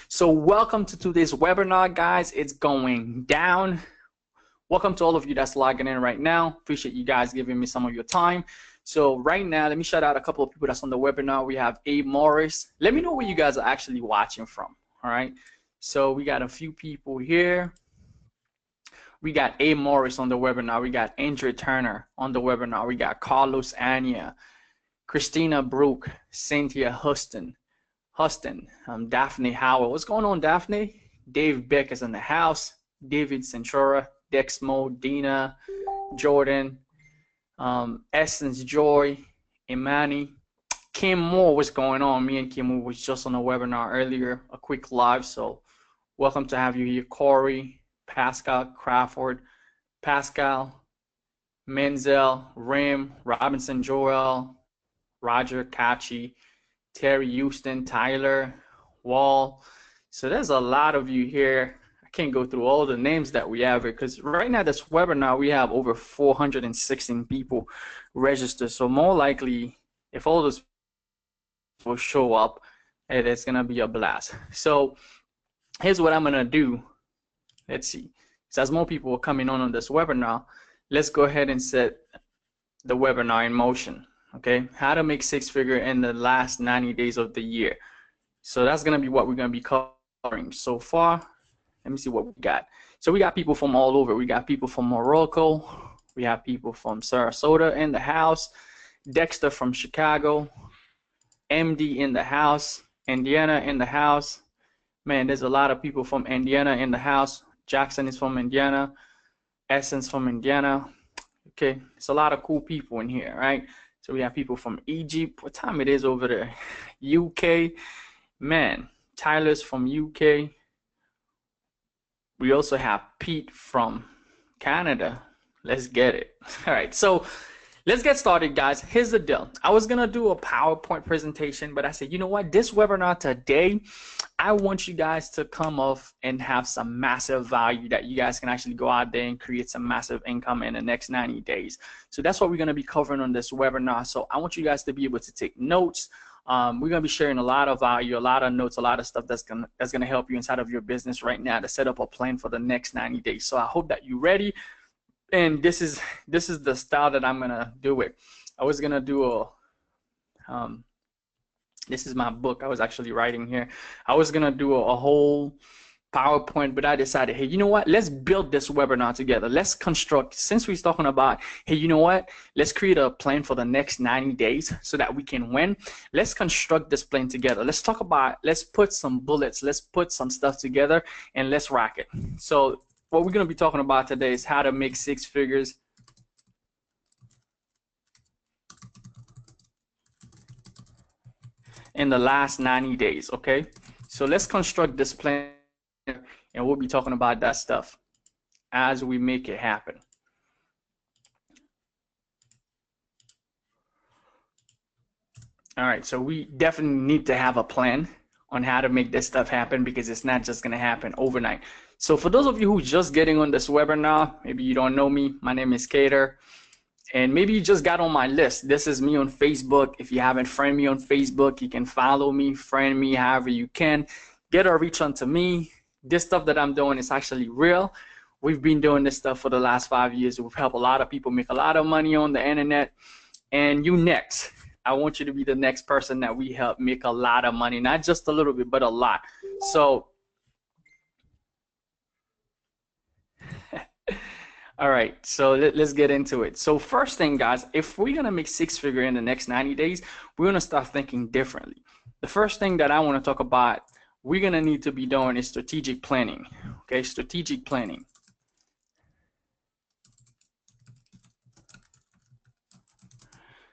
So welcome to today's webinar, guys. It's going down. Welcome to all of you that's logging in right now. Appreciate you guys giving me some of your time. So right now, let me shout out a couple of people that's on the webinar. We have A. Morris. Let me know where you guys are actually watching from, all right? So we got a few people here. We got A. Morris on the webinar. We got Andrew Turner on the webinar. We got Carlos Anya, Christina Brook, Cynthia Huston, Daphne Howell. What's going on, Daphne? Dave Beck is in the house. David Centura, Dexmo, Dina, Jordan, Essence Joy, Imani, Kim Moore. What's going on? Me and Kim Moore was just on a webinar earlier, a quick live. So welcome to have you here. Corey, Pascal Crawford, Pascal, Menzel, Rim, Robinson Joel, Roger Kachi, Terry Houston, Tyler, Wall. So there's a lot of you here. I can't go through all the names that we have here because right now this webinar we have over 416 people registered. So more likely, if all those will show up, it's gonna be a blast. So here's what I'm gonna do. Let's see. So as more people are coming on this webinar, let's go ahead and set the webinar in motion. Okay, how to make six-figure in the last 90 days of the year. So that's gonna be what we're gonna be covering so far. Let me see what we got. So we got people from all over. We got people from Morocco. We have people from Sarasota in the house. Dexter from Chicago. MD in the house. Indiana in the house. Man, there's a lot of people from Indiana in the house. Jackson is from Indiana. Essence from Indiana. Okay, it's a lot of cool people in here, right? So we have people from Egypt. What time it is over there? UK. Man, Tyler's from UK. We also have Pete from Canada. Let's get it. All right, so let's get started, guys. Here's the deal. I was going to do a PowerPoint presentation, but I said, you know what? This webinar today, I want you guys to come off and have some massive value that you guys can actually go out there and create some massive income in the next 90 days. So that's what we're going to be covering on this webinar. So I want you guys to be able to take notes. We're going to be sharing a lot of value, a lot of notes, a lot of stuff that's going to help you inside of your business right now to set up a plan for the next 90 days. So I hope that you're ready. And this is the style that I'm gonna do it. I was gonna do a this is my book I was actually writing here. I was gonna do a whole PowerPoint, but I decided, hey, you know what? Let's build this webinar together. Let's construct, since we're talking about, hey, you know what? Let's create a plan for the next 90 days so that we can win. Let's construct this plan together. Let's talk about, let's put some bullets, let's put some stuff together, and let's rock it. So what we're going to be talking about today is how to make six figures in the last 90 days, okay? So let's construct this plan, and we'll be talking about that stuff as we make it happen. All right, so we definitely need to have a plan on how to make this stuff happen because it's not just going to happen overnight. So for those of you who are just getting on this webinar, maybe you don't know me, my name is Kader, and maybe you just got on my list. This is me on Facebook. If you haven't friended me on Facebook, you can follow me, friend me, however you can. Get a reach onto me. This stuff that I'm doing is actually real. We've been doing this stuff for the last 5 years. We've helped a lot of people make a lot of money on the internet, and you next. I want you to be the next person that we help make a lot of money, not just a little bit, but a lot. So all right, so let's get into it. So first thing, guys, if we're going to make six-figure in the next 90 days, we're going to start thinking differently. The first thing that I want to talk about we're going to need to be doing is strategic planning, okay? Strategic planning.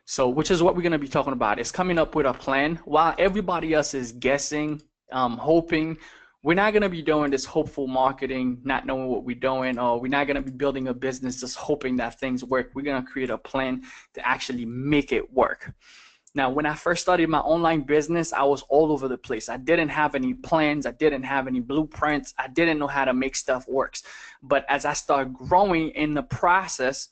So which is what we're going to be talking about. It's coming up with a plan while everybody else is guessing, hoping. We're not going to be doing this hopeful marketing, not knowing what we're doing, or we're not going to be building a business just hoping that things work. We're going to create a plan to actually make it work. Now, when I first started my online business, I was all over the place. I didn't have any plans. I didn't have any blueprints. I didn't know how to make stuff work. But as I started growing in the process,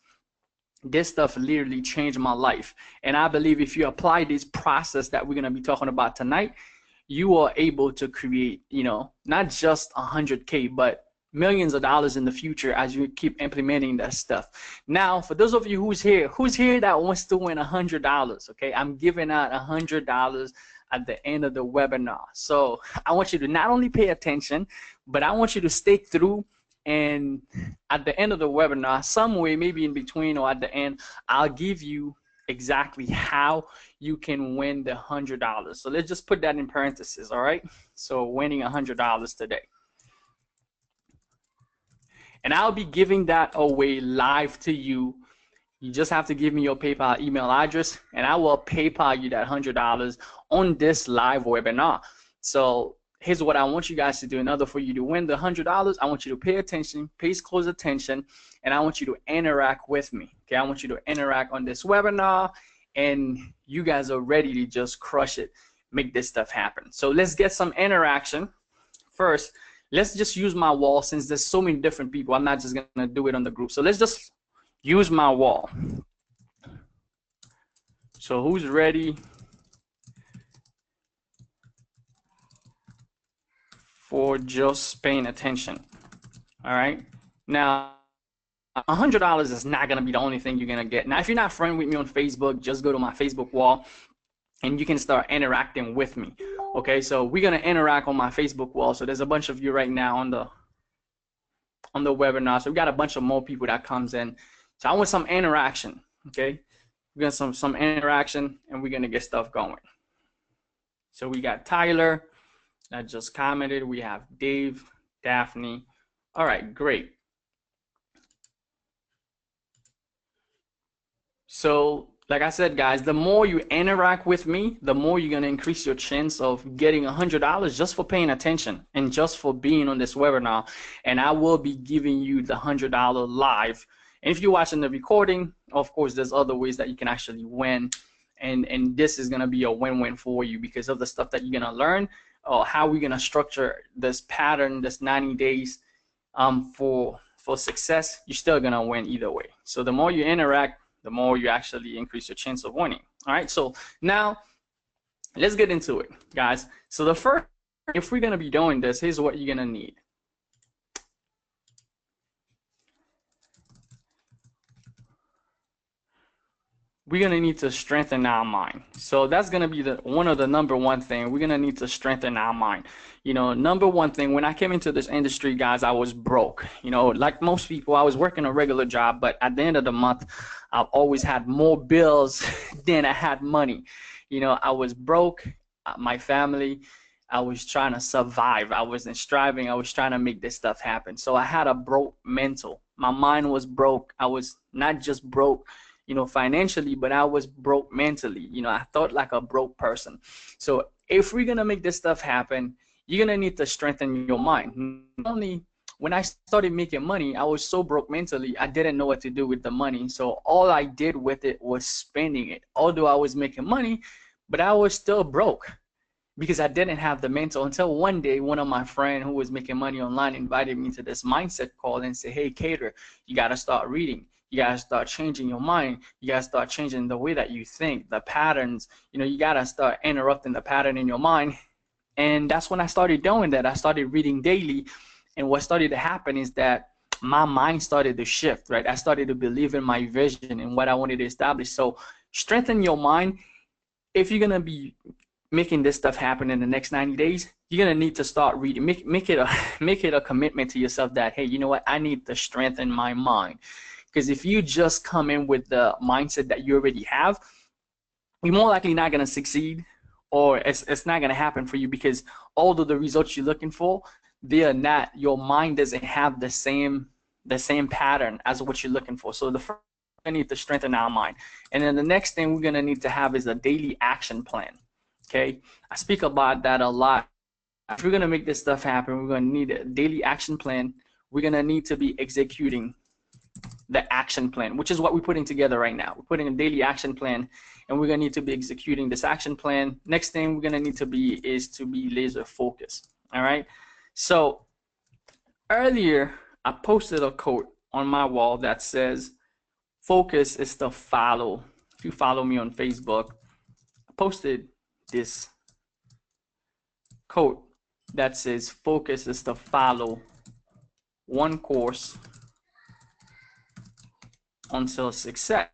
this stuff literally changed my life. And I believe if you apply this process that we're going to be talking about tonight, you are able to create, you know, not just 100K, but millions of dollars in the future as you keep implementing that stuff. Now, for those of you who's here that wants to win $100, okay, I'm giving out $100 at the end of the webinar. So I want you to not only pay attention, but I want you to stay through. And at the end of the webinar, somewhere maybe in between or at the end, I'll give you exactly how you can win the $100. So let's just put that in parentheses, all right? So winning $100 today. And I'll be giving that away live to you. You just have to give me your PayPal email address, and I will PayPal you that $100 on this live webinar. So here's what I want you guys to do. In order for you to win the $100, I want you to pay attention, pay close attention, and I want you to interact with me. Okay, I want you to interact on this webinar, and you guys are ready to just crush it, make this stuff happen. So let's get some interaction. First, let's just use my wall. Since there's so many different people, I'm not just gonna do it on the group. So let's just use my wall. So who's ready for just paying attention? All right. Now, $100 is not gonna be the only thing you're gonna get. Now, if you're not friend with me on Facebook, just go to my Facebook wall and you can start interacting with me. Okay, so we're gonna interact on my Facebook wall. So there's a bunch of you right now on the webinar. So we got a bunch of more people that comes in. So I want some interaction. Okay, we got some interaction, and we're gonna get stuff going. So we got Tyler that just commented. We have Dave, Daphne. All right, great. So like I said, guys, the more you interact with me, the more you're going to increase your chance of getting $100 just for paying attention and just for being on this webinar. And I will be giving you the $100 live. And if you're watching the recording, of course, there's other ways that you can actually win. And this is going to be a win-win for you because of the stuff that you're going to learn, or how we're going to structure this pattern, this 90 days for success. You're still going to win either way. So the more you interact, the more you actually increase your chance of winning. All right, so now let's get into it, guys. So the first, if we're gonna be doing this, here's what you're gonna need. We're gonna need to strengthen our mind. So that's gonna be one of the number one thing. We're gonna need to strengthen our mind. You know, number one thing, when I came into this industry, guys, I was broke. You know, like most people, I was working a regular job, but at the end of the month, I've always had more bills than I had money. You know, I was broke. My family, I was trying to survive. I wasn't striving. I was trying to make this stuff happen. So I had a broke mental. My mind was broke. I was not just broke, you know, financially, but I was broke mentally. You know, I thought like a broke person. So if we're gonna make this stuff happen, you're gonna need to strengthen your mind. Not only when I started making money, I was so broke mentally, I didn't know what to do with the money. So all I did with it was spending it. Although I was making money, but I was still broke because I didn't have the mental, until one day, one of my friends who was making money online invited me to this mindset call and said, hey, Cater, you got to start reading. You got to start changing your mind. You got to start changing the way that you think, the patterns. You know, you got to start interrupting the pattern in your mind. And that's when I started doing that. I started reading daily. And what started to happen is that my mind started to shift, right? I started to believe in my vision and what I wanted to establish. So strengthen your mind. If you're going to be making this stuff happen in the next 90 days, you're going to need to start reading. Make it a commitment to yourself that, hey, you know what? I need to strengthen my mind. Because if you just come in with the mindset that you already have, you're more likely not going to succeed, or it's not going to happen for you, because although the results you're looking for, they are not, your mind doesn't have the same pattern as what you're looking for. So the first, we need to strengthen our mind. And then the next thing we're going to need to have is a daily action plan. Okay, I speak about that a lot. If we're going to make this stuff happen, we're going to need a daily action plan. We're going to need to be executing the action plan, which is what we're putting together right now. We're putting a daily action plan, and we're going to need to be executing this action plan. Next thing we're going to need to be is to be laser focused. All right. So earlier, I posted a quote on my wall that says, focus is to follow. If you follow me on Facebook, I posted this quote that says focus is to follow one course until success,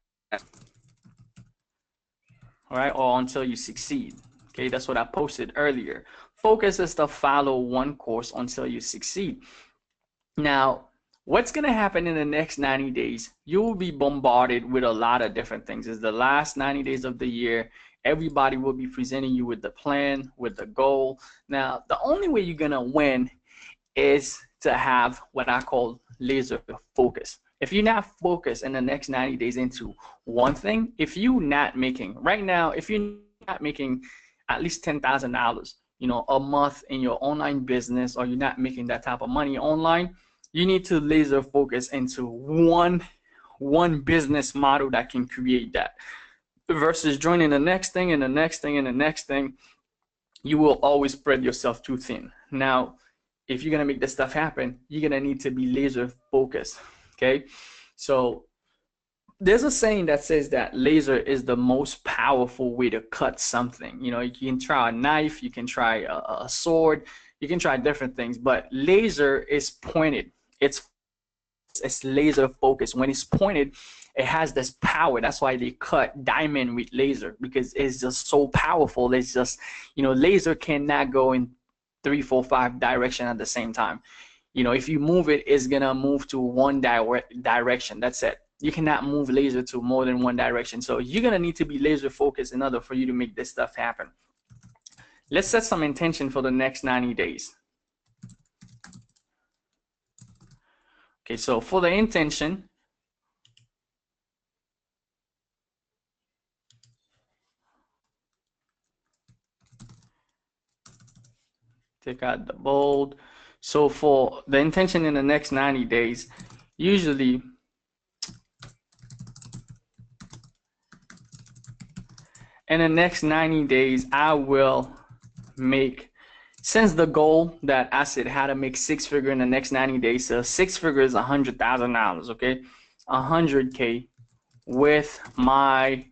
all right, or until you succeed. Okay, that's what I posted earlier. Focus is to follow one course until you succeed. Now, what's going to happen in the next 90 days? You will be bombarded with a lot of different things. It's the last 90 days of the year. Everybody will be presenting you with the plan, with the goal. Now, the only way you're going to win is to have what I call laser focus. If you're not focused in the next 90 days into one thing, if you're not making, right now, if you're not making at least $10,000, a month in your online business, or you're not making that type of money online, you need to laser focus into one business model that can create that, versus joining the next thing and the next thing and the next thing. You will always spread yourself too thin. Now, if you're gonna make this stuff happen, you're gonna need to be laser focused. Okay, so there's a saying that says that laser is the most powerful way to cut something. You can try a knife, you can try a sword, you can try different things, but laser is pointed. It's laser focused. When it's pointed, it has this power. That's why they cut diamond with laser, because it's just so powerful. It's just, laser cannot go in 3, 4, 5 direction at the same time. If you move it, it's gonna move to one direction. That's it. You cannot move laser to more than one direction. So you're gonna need to be laser focused in order for you to make this stuff happen. Let's set some intention for the next 90 days. Okay, so for the intention, take out the bold. So for the intention in the next 90 days, usually in the next 90 days, I will make, since the goal that I said how to make 6-figure in the next 90 days, so 6-figure is $100,000, okay? 100K with my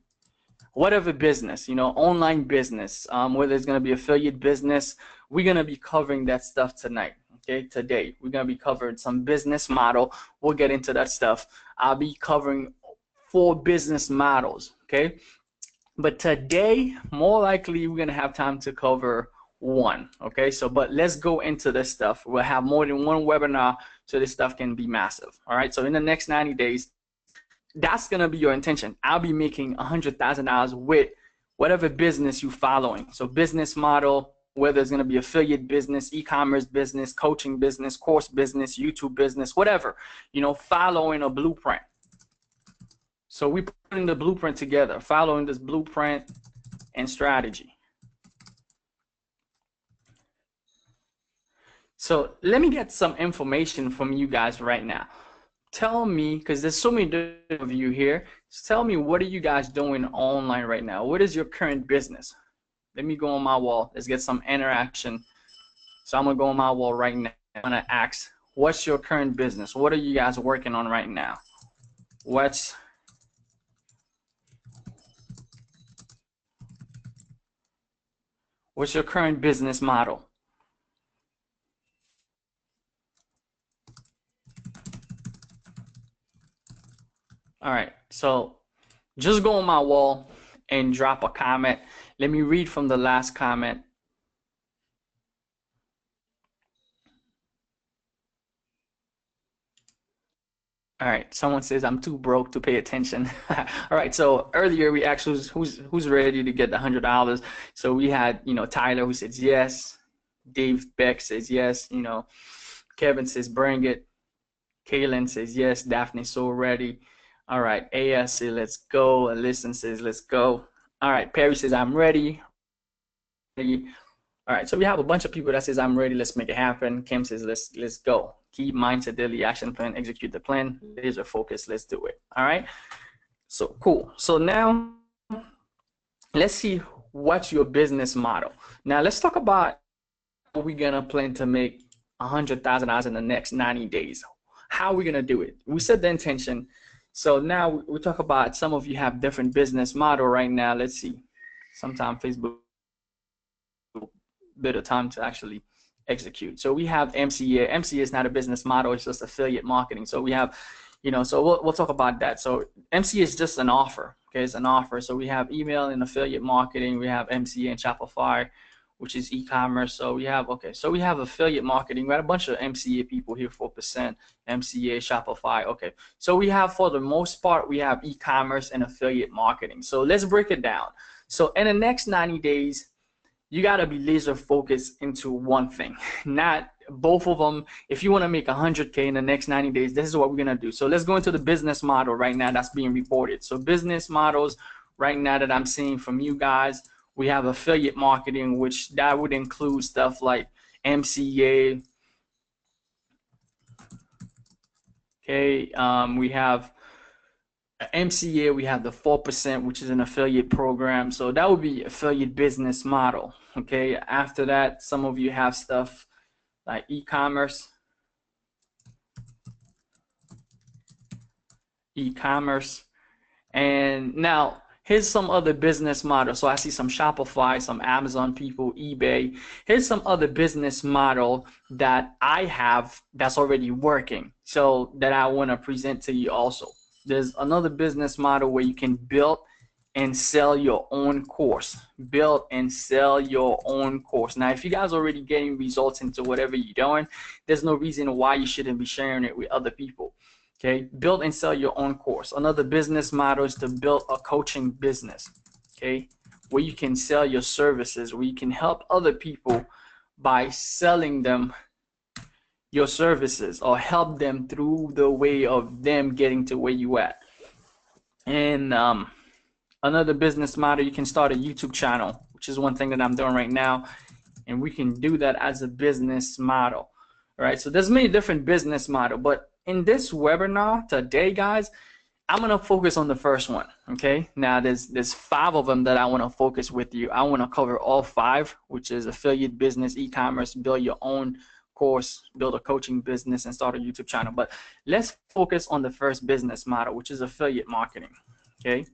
whatever business, online business, whether it's gonna be affiliate business, we're gonna be covering that stuff tonight, okay? Today, we're gonna be covering some business model. We'll get into that stuff. I'll be covering 4 business models, okay? But today, more likely, we're gonna have time to cover 1, okay? So, but let's go into this stuff. We'll have more than 1 webinar, so this stuff can be massive, all right? So in the next 90 days, that's gonna be your intention. I'll be making $100,000 with whatever business you're following. So business model, whether it's gonna be affiliate business, e-commerce business, coaching business, course business, YouTube business, whatever, following a blueprint. So we're putting the blueprint together, following this blueprint and strategy. So let me get some information from you guys right now. Tell me, because there's so many of you here, tell me, what are you guys doing online right now? What is your current business? Let me go on my wall. Let's get some interaction. So I'm gonna go on my wall right now. I'm gonna ask, what's your current business? What are you guys working on right now? What's your current business model? All right, so just go on my wall and drop a comment. Let me read from the last comment. All right, someone says I'm too broke to pay attention. All right, so earlier we asked who's ready to get the $100. So we had, Tyler, who says yes. Dave Beck says yes. Kevin says bring it. Kaylin says yes. Daphne so ready. All right, AS says let's go. Alyson says let's go. All right, Perry says I'm ready. All right, so we have a bunch of people that says I'm ready. Let's make it happen. Kim says let's go. Keep mindset, daily action plan, execute the plan, laser focus. Let's do it. All right. So cool. So now let's see what's your business model. Now let's talk about how we're gonna plan to make $100,000 in the next 90 days. How are we gonna do it? We set the intention. So now we talk about, some of you have different business model right now. Let's see. Sometimes Facebook bit of time to actually execute. So we have MCA. MCA is not a business model, it's just affiliate marketing. So we have, so we'll talk about that. So MCA is just an offer, okay? It's an offer. So we have email and affiliate marketing, we have MCA and Shopify, which is e-commerce. So we have, so we have affiliate marketing. We got a bunch of MCA people here, 4%, MCA, Shopify, okay. So we have, for the most part, we have e-commerce and affiliate marketing. So let's break it down. So in the next 90 days, you got to be laser focused into one thing, not both of them. If you want to make 100K in the next 90 days, this is what we're going to do. So let's go into the business model right now that's being reported. So business models right now that I'm seeing from you guys, we have affiliate marketing, which that would include stuff like MCA. Okay, we have MCA, we have the 4%, which is an affiliate program. So that would be affiliate business model. Okay, after that, some of you have stuff like e-commerce. And now here's some other business model. So I see some Shopify, some Amazon people, eBay. Here's some other business model that I have that's already working, so that I want to present to you also. There's another business model where you can build and sell your own course. Build and sell your own course. Now, if you guys are already getting results into whatever you're doing, there's no reason why you shouldn't be sharing it with other people. Okay, build and sell your own course. Another business model is to build a coaching business, okay, where you can sell your services, where you can help other people by selling them your services, or help them through the way of them getting to where you at. And another business model, you can start a YouTube channel, which is one thing that I'm doing right now, and we can do that as a business model. All right, so there's many different business models, but in this webinar today, guys, I'm gonna focus on the first one. Okay, now there's 5 of them that I want to focus with you. I want to cover all 5, which is affiliate business, e-commerce, build your own course, build a coaching business, and start a YouTube channel. But let's focus on the first business model, which is affiliate marketing. Okay,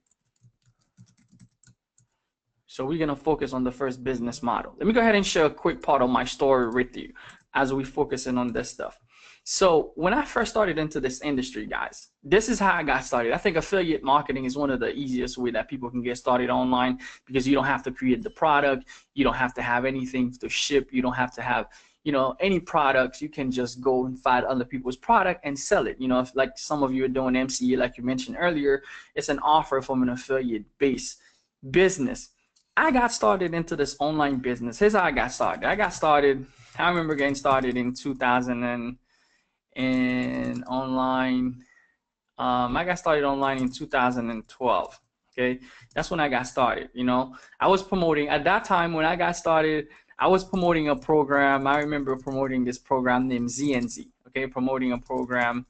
so we're gonna focus on the first business model. Let me go ahead and share a quick part of my story with you as we focus in on this stuff. So when I first started into this industry, guys, this is how I got started. I think affiliate marketing is one of the easiest way that people can get started online, because you don't have to create the product, you don't have to have anything to ship, you don't have to have any products. You can just go and find other people's product and sell it. If like some of you are doing MCA, like you mentioned earlier, it's an offer from an affiliate based business. I got started into this online business. Here's how I got started. I remember getting started in 2000 and online. I got started online in 2012. Okay, that's when I got started. I was promoting at that time. When I got started, I was promoting a program. I remember promoting this program named ZNZ. Okay, promoting a program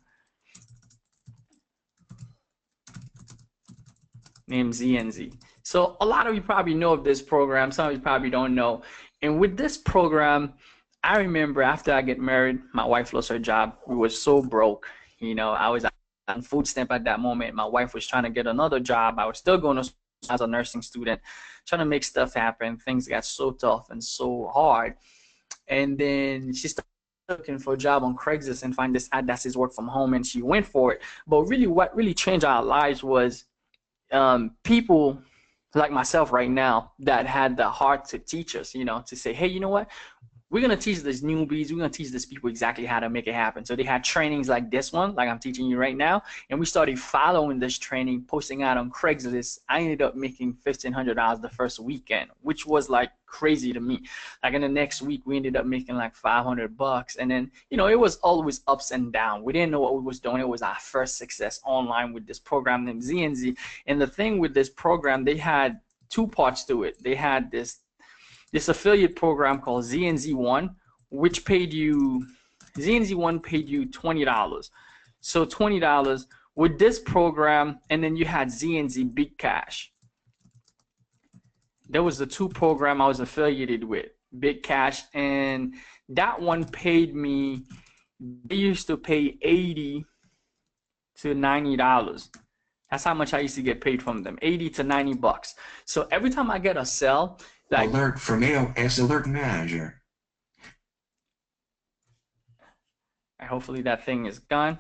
named ZNZ. So a lot of you probably know of this program. Some of you probably don't know. And with this program, I remember after I get married, my wife lost her job. We were so broke. I was on food stamp at that moment. My wife was trying to get another job. I was still going to school as a nursing student, trying to make stuff happen. Things got so tough and so hard. And then she started looking for a job on Craigslist and find this ad that says work from home, and she went for it. But really, what really changed our lives was people like myself right now that had the heart to teach us, to say, hey, you know what? We're going to teach these newbies, we're going to teach these people exactly how to make it happen. So they had trainings like this one, like I'm teaching you right now, and we started following this training, posting out on Craigslist. I ended up making $1,500 the first weekend, which was like crazy to me. Like in the next week, we ended up making like $500. And then, it was always ups and downs. We didn't know what we was doing. It was our first success online with this program named ZNZ. And the thing with this program, they had 2 parts to it. They had this affiliate program called ZNZ1, which paid you, ZNZ1 paid you $20. So $20 with this program, and then you had ZNZ Big Cash. There was the 2 program I was affiliated with, Big Cash, and that one paid me, they used to pay $80 to $90. That's how much I used to get paid from them, $80 to $90. So every time I get a sell, Like, Alert for mail as alert manager. hopefully that thing is gone.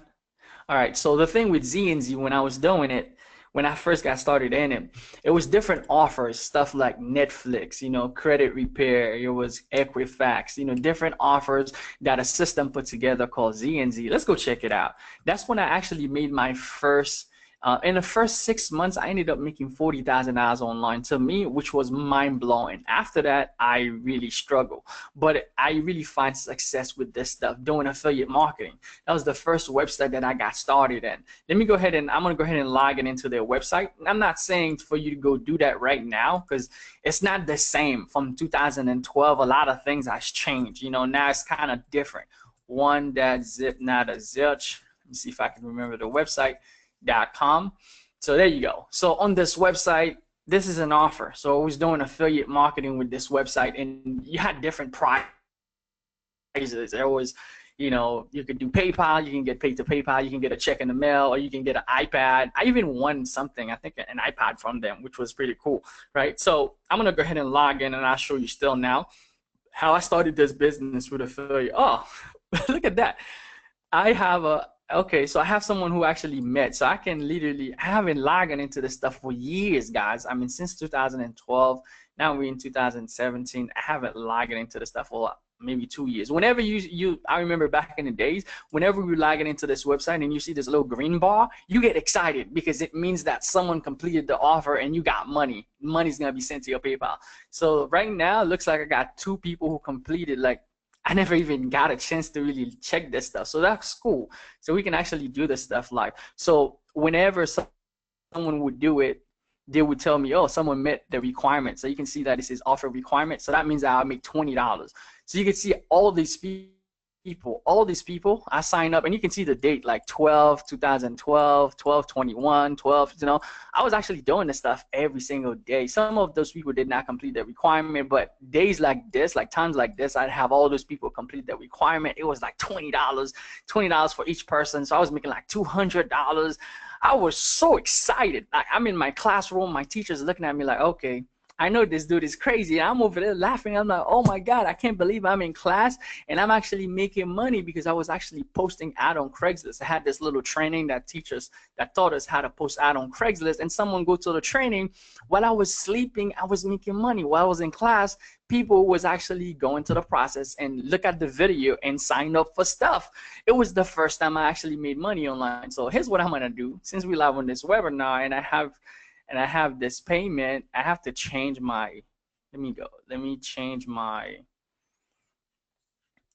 All right, so the thing with Z and Z, when I was doing it, when I first got started in it, it was different offers, stuff like Netflix, credit repair, it was Equifax, different offers that a system put together called Z and Z. Let's go check it out. That's when I actually made my first. In the first 6 months, I ended up making $40,000 online to me, which was mind blowing. After that, I really struggled, but I really find success with this stuff, doing affiliate marketing. That was the first website that I got started in. Let me go ahead and I'm gonna go ahead and log in into their website. I'm not saying for you to go do that right now because it's not the same. From 2012, a lot of things has changed. Now it's kind of different. One that zip, not a zilch. Let me see if I can remember the website.com. So there you go. So on this website, this is an offer. So I was doing affiliate marketing with this website, and you had different prizes. There was, you could do PayPal, you can get paid to PayPal, you can get a check in the mail, or you can get an iPad. I even won something, I think an iPad from them, which was pretty cool, right? So I'm gonna go ahead and log in, and I'll show you still now how I started this business with affiliate. Oh, look at that. Okay, so I have someone who actually met, so I can literally, I have been logging into this stuff for years, guys. I mean, since 2012, now we're in 2017. I haven't logged into the stuff for maybe 2 years. Whenever I remember back in the days, whenever we log into this website and you see this little green bar, you get excited because it means that someone completed the offer and you got money. Money's gonna be sent to your PayPal. So right now, it looks like I got 2 people who completed. Like, I never even got a chance to really check this stuff. So that's cool. So we can actually do this stuff live. So whenever someone would do it, they would tell me, oh, someone met the requirement. So you can see that it says offer requirement. So that means that I'll make $20. So you can see all these people, I signed up, and you can see the date, like 2012, 12/21, 12, I was actually doing this stuff every single day. Some of those people did not complete the requirement, but days like this, like times like this, I'd have all those people complete the requirement. It was like $20 for each person. So I was making like $200. I was so excited. I'm in my classroom, my teacher's looking at me like, okay, I know this dude is crazy. I'm over there laughing. I'm like, oh my God, I can't believe I'm in class and I'm actually making money because I was actually posting ad on Craigslist. I had this little training that taught us how to post ad on Craigslist, and someone go to the training while I was sleeping. I was making money while I was in class. People was actually going to the process and look at the video and sign up for stuff. It was the first time I actually made money online. So here's what I'm gonna do. Since we live on this webinar and I have this payment, I have to change my, let me change my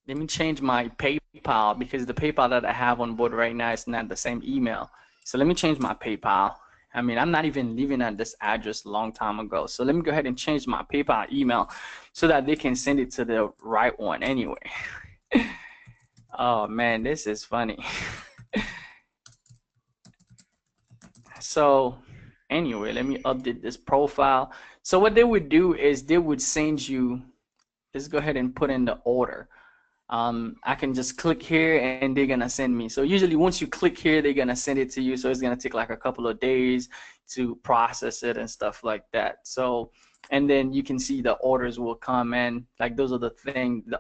PayPal, because the PayPal that I have on board right now is not the same email. So let me change my PayPal. I mean, I'm not even living at this address a long time ago. So let me go ahead and change my PayPal email so that they can send it to the right one anyway. Oh man, this is funny. So anyway, let me update this profile. So what they would do is they would send you, let's go ahead and put in the order. I can just click here and they're gonna send me. So usually once you click here, they're gonna send it to you. So it's gonna take like a couple of days to process it and stuff like that. So, and then you can see the orders will come in. Like those are the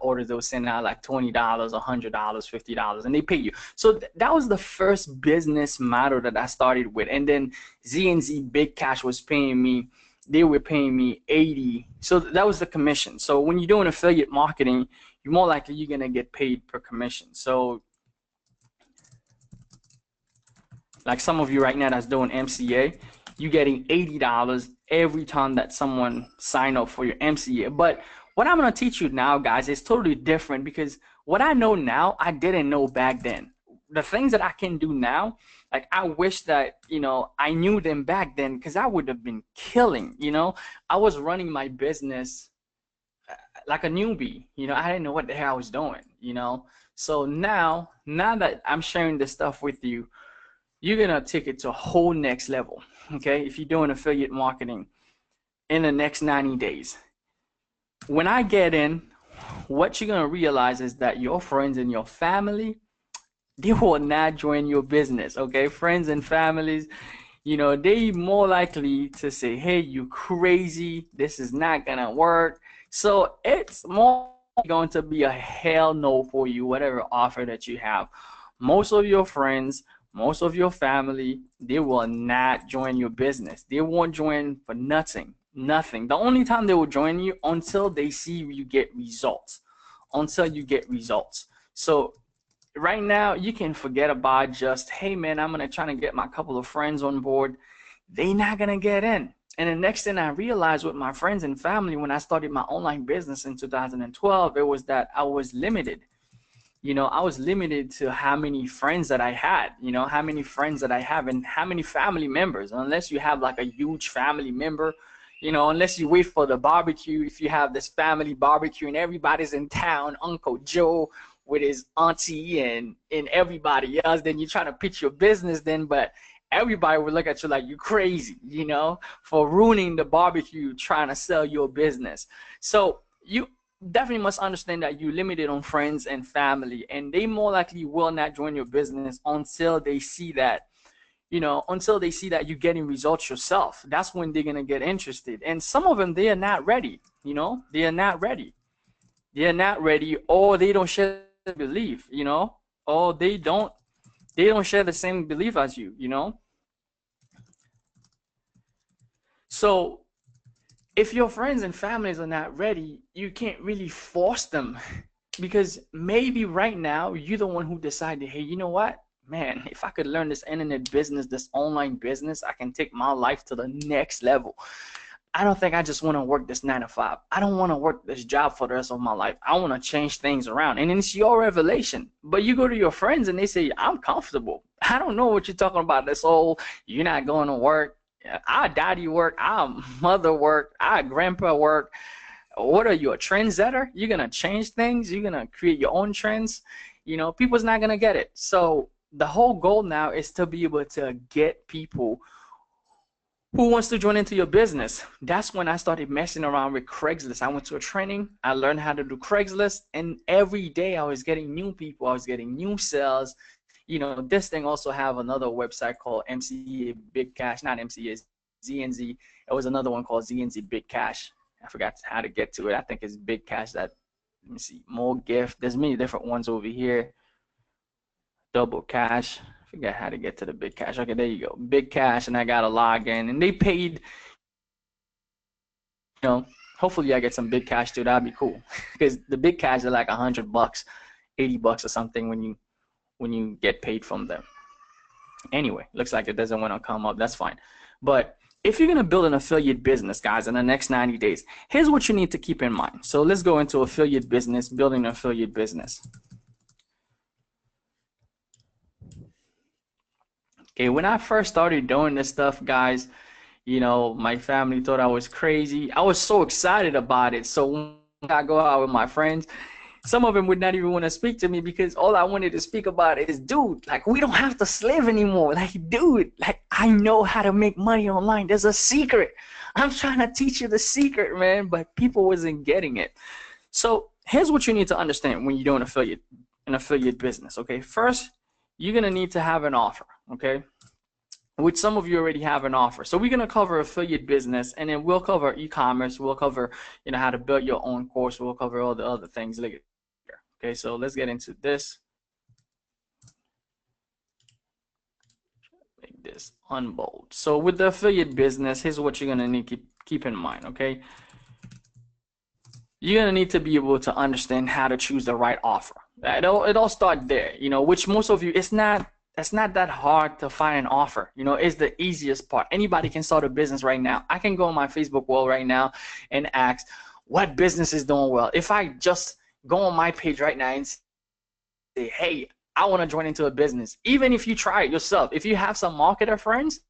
orders that will send out, like $20, $100, $50, and they pay you. So that was the first business model that I started with. And then Z&Z Big Cash was paying me. They were paying me 80. So that was the commission. So when you're doing affiliate marketing, you're more likely you're gonna get paid per commission. So like some of you right now that's doing MCA, you're getting $80 every time that someone sign up for your MCA. But what I'm gonna teach you now, guys, is totally different, because what I know now, I didn't know back then. The things that I can do now, like I wish that, I knew them back then, because I would have been killing, I was running my business like a newbie, I didn't know what the hell I was doing, So now that I'm sharing this stuff with you, you're gonna take it to a whole next level, okay? If you're doing affiliate marketing in the next 90 days. When I get in, what you're gonna realize is that your friends and your family, they will not join your business, okay? Friends and families, you know, they more likely to say, hey, you crazy, this is not gonna work. So it's more going to be a hell no for you, whatever offer that you have. Most of your friends, most of your family, they will not join your business. They won't join for nothing. Nothing. The only time they will join you until they see you get results. Until you get results. So right now you can forget about just, hey man, I'm gonna try to get my couple of friends on board. They not gonna get in. And the next thing I realized with my friends and family when I started my online business in 2012, it was that I was limited. You know, I was limited to how many friends that I had, you know, how many friends that I have and how many family members. Unless you have like a huge family member, you know, unless you wait for the barbecue, if you have this family barbecue and everybody's in town, Uncle Joe with his auntie and everybody else, then you're trying to pitch your business then, but everybody would look at you like you crazy, you know, for ruining the barbecue trying to sell your business. So you definitely must understand that you're limited on friends and family, and they more likely will not join your business until they see that, you know, until they see that you're getting results yourself. That's when they're gonna get interested. And some of them, they are not ready, you know, they are not ready. They are not ready, or they don't share the belief, you know, or they don't share the same belief as you know. So if your friends and families are not ready, you can't really force them because maybe right now you're the one who decided, hey, you know what, man, if I could learn this internet business, this online business, I can take my life to the next level. I don't think I just want to work this 9 to 5. I don't want to work this job for the rest of my life. I want to change things around. And it's your revelation. But you go to your friends and they say, I'm comfortable. I don't know what you're talking about. This whole, you're not going to work. Our daddy work. Our mother work. Our grandpa work. What are you, a trendsetter? You're going to change things? You're going to create your own trends? You know, people's not going to get it. So the whole goal now is to be able to get people who wants to join into your business. That's when I started messing around with Craigslist. I went to a training. I learned how to do Craigslist, and every day I was getting new people. I was getting new sales. You know, this thing also have another website called MCA Big Cash, not MCA, ZNZ. It was another one called ZNZ Big Cash. I forgot how to get to it. I think it's Big Cash. That, let me see, more gift. There's many different ones over here. Double Cash. I forget how to get to the Big Cash. Okay, there you go. Big Cash, and I got to log in, and they paid. You know, hopefully I get some Big Cash too. That'd be cool, because the Big Cash are like $100, $80 or something when you get paid from them. Anyway, looks like it doesn't want to come up. That's fine. But if you're going to build an affiliate business, guys, in the next 90 days, here's what you need to keep in mind. So let's go into affiliate business, building an affiliate business. Okay, when I first started doing this stuff, guys, you know, my family thought I was crazy. I was so excited about it. So when I go out with my friends, some of them would not even want to speak to me because all I wanted to speak about is, dude, like, we don't have to slave anymore. Like, dude, like, I know how to make money online. There's a secret. I'm trying to teach you the secret, man, but people wasn't getting it. So here's what you need to understand when you're doing an affiliate business, okay? First, you're going to need to have an offer, okay? Which some of you already have an offer. So we're going to cover affiliate business, and then we'll cover e-commerce. We'll cover, you know, how to build your own course. We'll cover all the other things later. Okay, so let's get into this. Make this unbold. So with the affiliate business, here's what you're going to need to keep in mind, okay? You're going to need to be able to understand how to choose the right offer. It all starts there, you know, which most of you, it's not that hard to find an offer. You know, it's the easiest part. Anybody can start a business right now. I can go on my Facebook wall right now and ask what business is doing well. If I just go on my page right now and say, hey, I want to join into a business. Even if you try it yourself, if you have some marketer friends,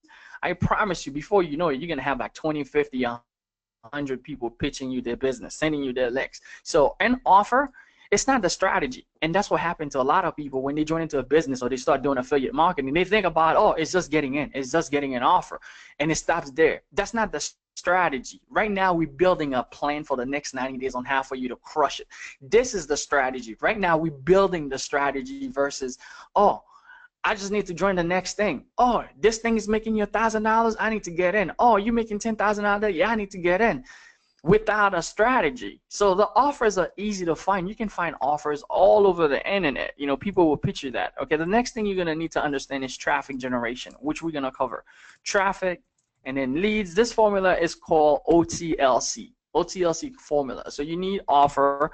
I promise you, before you know it, you're going to have like 20, 50, 100 people pitching you their business, sending you their links. So an offer, it's not the strategy. And that's what happened to a lot of people when they join into a business or they start doing affiliate marketing. They think about, oh, it's just getting in. It's just getting an offer. And it stops there. That's not the strategy. Right now, we're building a plan for the next 90 days on how for you to crush it. This is the strategy. Right now, we're building the strategy versus, oh, I just need to join the next thing. Oh, this thing is making you $1,000. I need to get in. Oh, you making $10,000 out there? Yeah, I need to get in. Without a strategy. So the offers are easy to find. You can find offers all over the internet. You know, people will pitch you that. Okay, the next thing you're gonna need to understand is traffic generation, which we're gonna cover. Traffic and then leads. This formula is called OTLC. OTLC formula. So you need offer.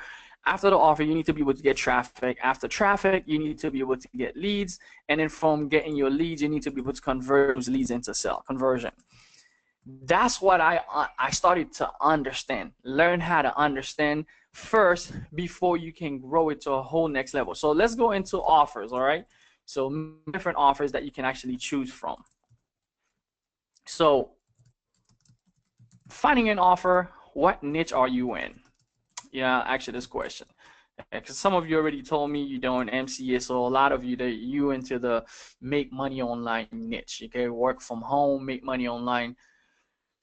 After the offer, you need to be able to get traffic. After traffic, you need to be able to get leads. And then from getting your leads, you need to be able to convert those leads into sale, conversion. That's what I started to understand. Learn how to understand first before you can grow it to a whole next level. So let's go into offers, all right? So different offers that you can actually choose from. So finding an offer, what niche are you in? Yeah, actually this question. Because some of you already told me you're doing MCA, so a lot of you that you into the make money online niche. Okay, work from home, make money online.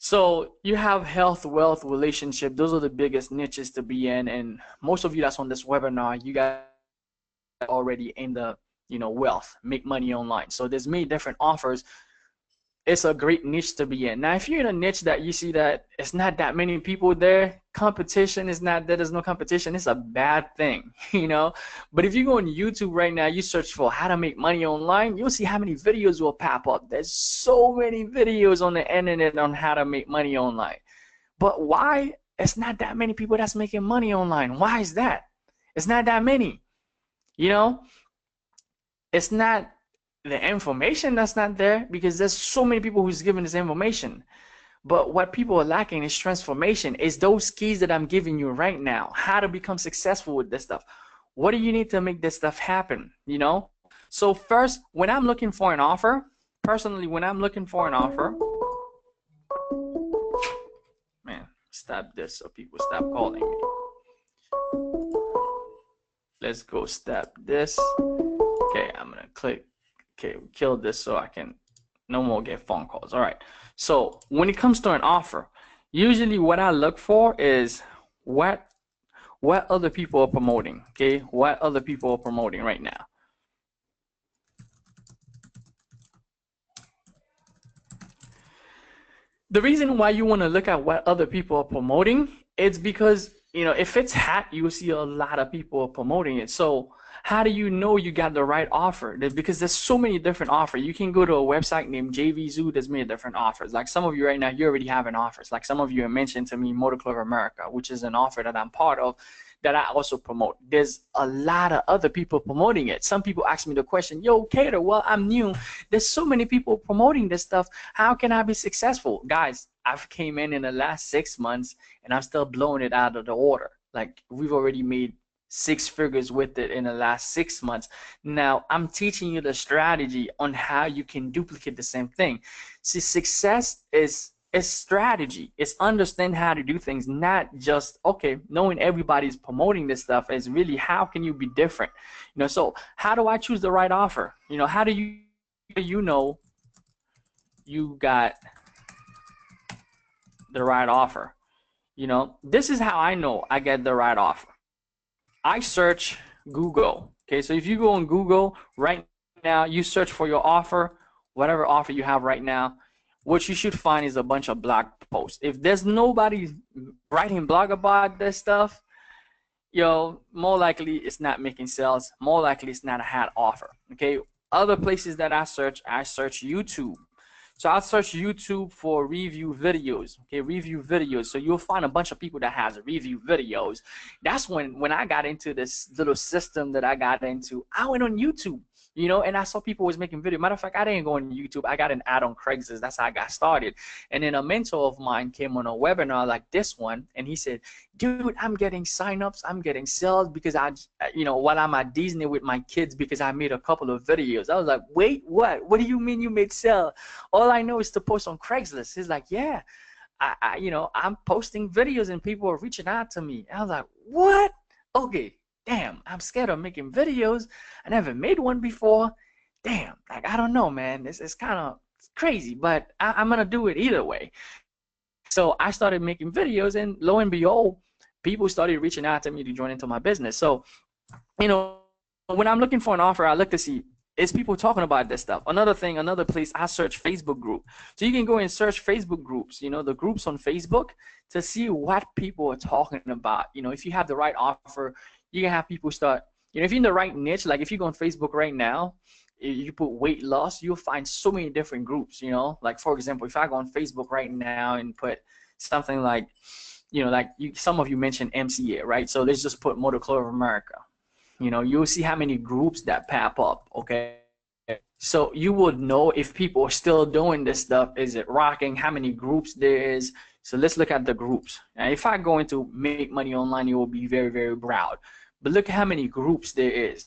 So you have health, wealth, relationship. Those are the biggest niches to be in, and most of you that's on this webinar, you guys are already in the wealth, make money online. So there's many different offers. It's a great niche to be in. Now, if you're in a niche that you see that it's not that many people there, competition is not there, there's no competition, it's a bad thing, But if you go on YouTube right now, you search for how to make money online, you'll see how many videos will pop up. There's so many videos on the internet on how to make money online. But why? It's not that many people that's making money online. Why is that? It's not that many. It's not the information that's not there, because there's so many people who's giving this information. But what people are lacking is transformation, is those keys that I'm giving you right now, how to become successful with this stuff. What do you need to make this stuff happen? So first, when I'm looking for an offer, personally, when I'm looking for an offer, man, stop this so people stop calling me. Let's go stop this. Okay, I'm gonna click. Okay, kill this so I can no more get phone calls. All right. So when it comes to an offer, usually what I look for is what other people are promoting. Okay, what other people are promoting right now. The reason why you want to look at what other people are promoting, it's because if it's hot, you will see a lot of people are promoting it. So how do you know you got the right offer? Because there's so many different offers. You can go to a website named JVZoo. There's many different offers. Like some of you right now, you already have an offers. Like some of you have mentioned to me Motor Club America, which is an offer that I'm part of, that I also promote. There's a lot of other people promoting it. Some people ask me the question, yo, Cater, well, I'm new. There's so many people promoting this stuff. How can I be successful? Guys, I've came in the last 6 months and I'm still blowing it out of the water. Like we've already made 6 figures with it in the last 6 months. Now I'm teaching you the strategy on how you can duplicate the same thing. See, success is strategy. It's understand how to do things, not just knowing everybody's promoting this stuff. Is really how can you be different. So how do I choose the right offer? How do you know you got the right offer? This is how I know I get the right offer. I search Google. Okay, so if you go on Google right now, you search for your offer, whatever offer you have right now, what you should find is a bunch of blog posts. If there's nobody writing blog about this stuff, more likely it's not making sales. More likely it's not a hot offer. Okay, other places that I search YouTube. So I'll search YouTube for review videos. Okay, review videos. So you'll find a bunch of people that has review videos. That's when I got into this little system that I got into. I went on YouTube, and I saw people was making videos. Matter of fact, I didn't go on YouTube. I got an ad on Craigslist. That's how I got started. And then a mentor of mine came on a webinar like this one, and he said, dude, I'm getting signups, I'm getting sales because while I'm at Disney with my kids because I made a couple of videos. I was like, wait, what? What do you mean you made sales? All I know is to post on Craigslist. He's like, yeah, I'm posting videos and people are reaching out to me. I was like, what? Okay, damn, I'm scared of making videos. I never made one before. Damn, like, I don't know, man. It's kind of crazy, but I'm going to do it either way. So I started making videos, and lo and behold, people started reaching out to me to join into my business. So, when I'm looking for an offer, I look to see, it's people talking about this stuff. Another thing, another place, I search Facebook group. So you can go and search Facebook groups, the groups on Facebook, to see what people are talking about. If you have the right offer, you can have people start, if you're in the right niche, like if you go on Facebook right now, you put weight loss, you'll find so many different groups, like for example, if I go on Facebook right now and put something like, some of you mentioned MCA, right? So let's just put Motor Club of America. You'll see how many groups that pop up, okay? So you would know if people are still doing this stuff. Is it rocking? How many groups there is? So let's look at the groups. Now, if I go into Make Money Online, you will be very, very proud. But look at how many groups there is.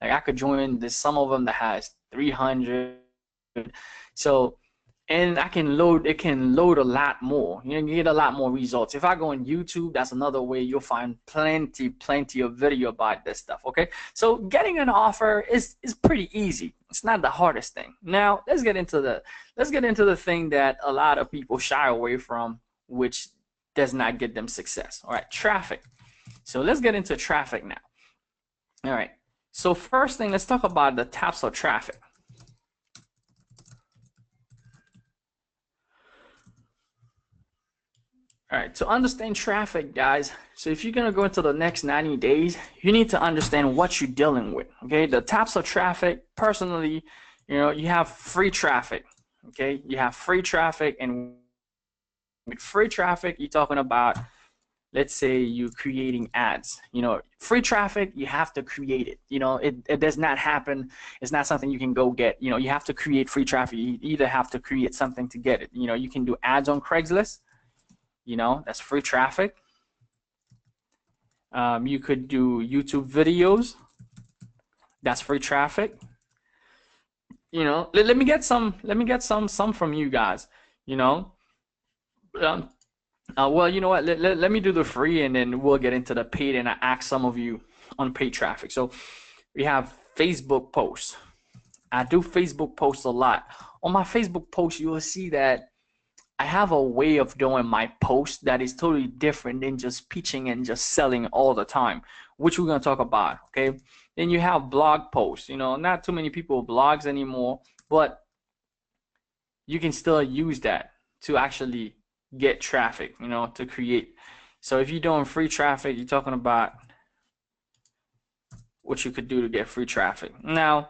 Like I could join, there's some of them that has 300. So, and it can load a lot more. You get a lot more results. If I go on YouTube, that's another way you'll find plenty of video about this stuff, okay? So getting an offer is pretty easy. It's not the hardest thing. Now, let's get into the thing that a lot of people shy away from, which does not get them success. All right, traffic. So let's get into traffic now. All right. So first thing, let's talk about the types of traffic. All right, to understand traffic, guys, so if you're going to go into the next 90 days, you need to understand what you're dealing with, okay? The types of traffic, personally, you have free traffic, okay? You have free traffic, and with free traffic, you're talking about, let's say you're creating ads. Free traffic, you have to create it. It does not happen. It's not something you can go get. You have to create free traffic. You either have to create something to get it. You can do ads on Craigslist. That's free traffic. You could do YouTube videos. That's free traffic. Let me get some from you guys. Well, you know what? Let me do the free, and then we'll get into the paid, and I ask some of you on paid traffic. So we have Facebook posts. I do Facebook posts a lot. On my Facebook posts, you will see that I have a way of doing my post that is totally different than just pitching and just selling all the time, which we're going to talk about, okay? Then you have blog posts. Not too many people blogs anymore, but you can still use that to actually get traffic, to create. So if you're doing free traffic, you're talking about what you could do to get free traffic. Now,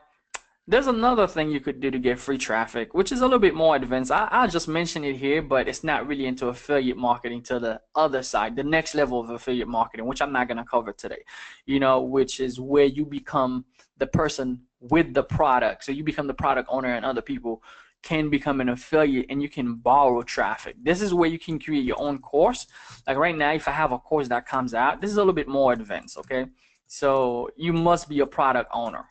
there's another thing you could do to get free traffic, which is a little bit more advanced. I'll just mention it here, but it's not really into affiliate marketing, to the other side, the next level of affiliate marketing, which I'm not going to cover today, which is where you become the person with the product. So you become the product owner, and other people can become an affiliate, and you can borrow traffic. This is where you can create your own course. Like right now, if I have a course that comes out, this is a little bit more advanced, okay? So you must be a product owner.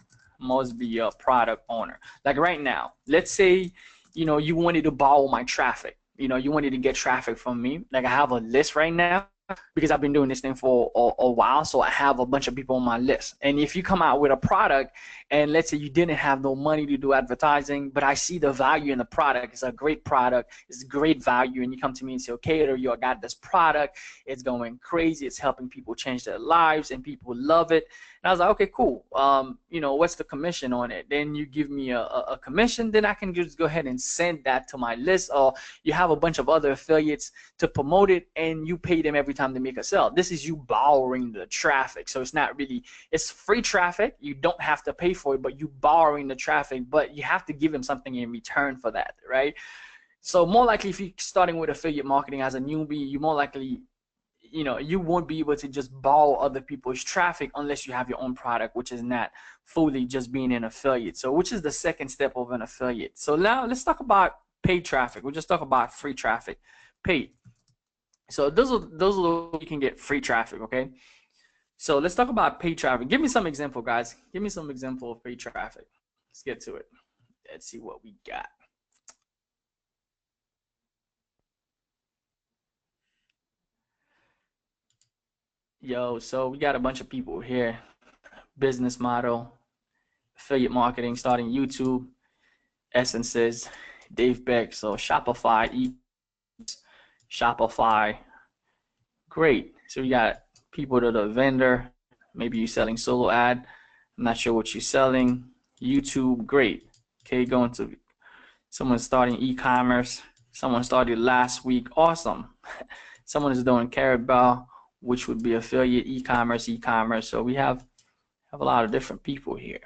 Like right now, let's say, you wanted to borrow my traffic. You wanted to get traffic from me. Like I have a list right now, because I've been doing this thing for a while, so I have a bunch of people on my list. And if you come out with a product, and let's say you didn't have no money to do advertising, but I see the value in the product, it's a great product, it's great value, and you come to me and say, okay, I got this product, it's going crazy, it's helping people change their lives, and people love it. And I was like, okay, cool. What's the commission on it? Then you give me a commission, then I can just go ahead and send that to my list. Or you have a bunch of other affiliates to promote it, and you pay them every time they make a sale. This is you borrowing the traffic. So it's not really, it's free traffic. You don't have to pay for it, but you borrowing the traffic, but you have to give them something in return for that, right? So more likely, if you're starting with affiliate marketing as a newbie, you more likely, you won't be able to just borrow other people's traffic unless you have your own product, which is not fully just being an affiliate. So which is the second step of an affiliate. So now let's talk about paid traffic. We'll just talk about free traffic. Paid. So those are the ways you can get free traffic, okay? So let's talk about paid traffic. Give me some example, guys. Give me some example of paid traffic. Let's get to it. Let's see what we got. Yo, so we got a bunch of people here. Business model, affiliate marketing, starting YouTube, essences, Dave Beck. So Shopify, Shopify. Great. So we got people that are vendor. Maybe you're selling solo ad. I'm not sure what you're selling. YouTube, great. Okay, going to someone starting e-commerce. Someone started last week, awesome. Someone is doing Carabao, which would be affiliate e-commerce. So we have a lot of different people here.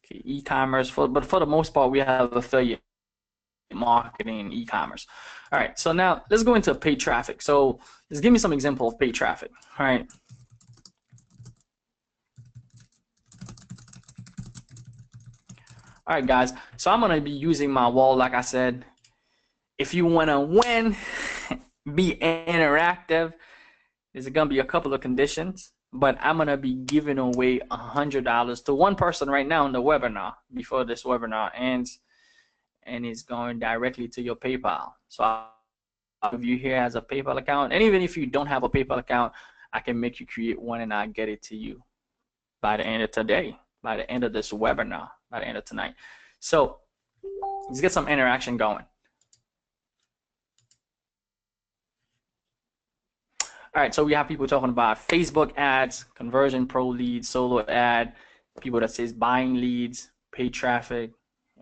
Okay, e-commerce, but for the most part, we have affiliate marketing, e-commerce. All right, so now let's go into paid traffic. So just give me some example of paid traffic. All right. All right, guys. So I'm gonna be using my wall, like I said. If you wanna win, be interactive. There's gonna be a couple of conditions, but I'm gonna be giving away $100 to one person right now in the webinar before this webinar ends, and it's going directly to your PayPal. So if you here has a PayPal account, and even if you don't have a PayPal account, I can make you create one and I'll get it to you by the end of today, by the end of this webinar, by the end of tonight. So let's get some interaction going. All right, so we have people talking about Facebook ads, conversion pro leads, solo ad, people that says buying leads, paid traffic.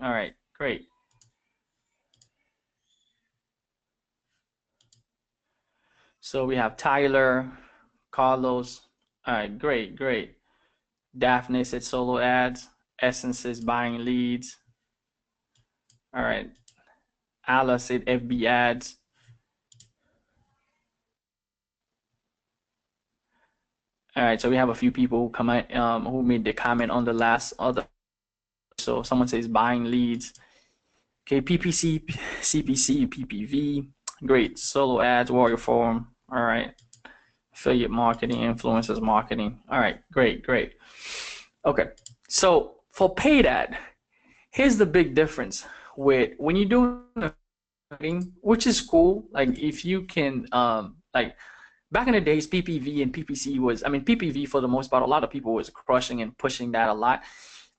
All right, great. So we have Tyler, Carlos. All right, great. Daphne said solo ads. Essence says buying leads. All right. Ala said FB ads. All right, so we have a few people who comment, who made the comment on the last other. So someone says buying leads. Okay, PPC, CPC, PPV. Great. Solo ads, warrior forum. All right. Affiliate marketing, influencers marketing. All right, great. Okay, so for paid ad, here's the big difference with when you're doing marketing, which is cool. Like if you can, like back in the days, PPV and PPC was, I mean, PPV for the most part, a lot of people was crushing and pushing that a lot.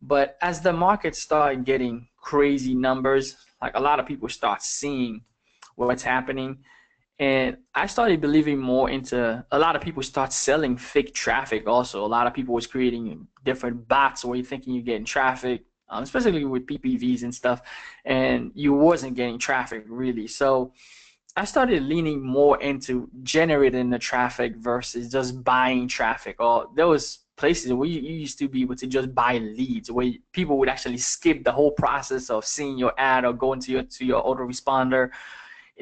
But as the market started getting crazy numbers, like a lot of people start seeing what's happening. And I started believing more into, a lot of people start selling fake traffic also. A lot of people was creating different bots where you're thinking you're getting traffic, especially with PPVs and stuff, and you wasn't getting traffic really. So I started leaning more into generating the traffic versus just buying traffic. Or there was places where you used to be able to just buy leads, where people would actually skip the whole process of seeing your ad or going to your autoresponder.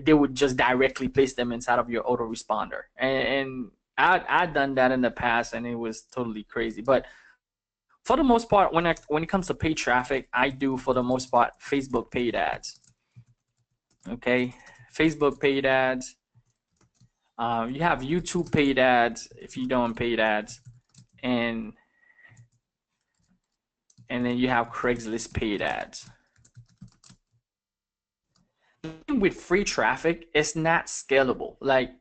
They would just directly place them inside of your autoresponder. And I'd done that in the past, and it was totally crazy. But for the most part, when it comes to paid traffic, I do for the most part Facebook paid ads. Okay, Facebook paid ads. You have YouTube paid ads if you're doing paid ads, and then you have Craigslist paid ads. With free traffic, it's not scalable. Like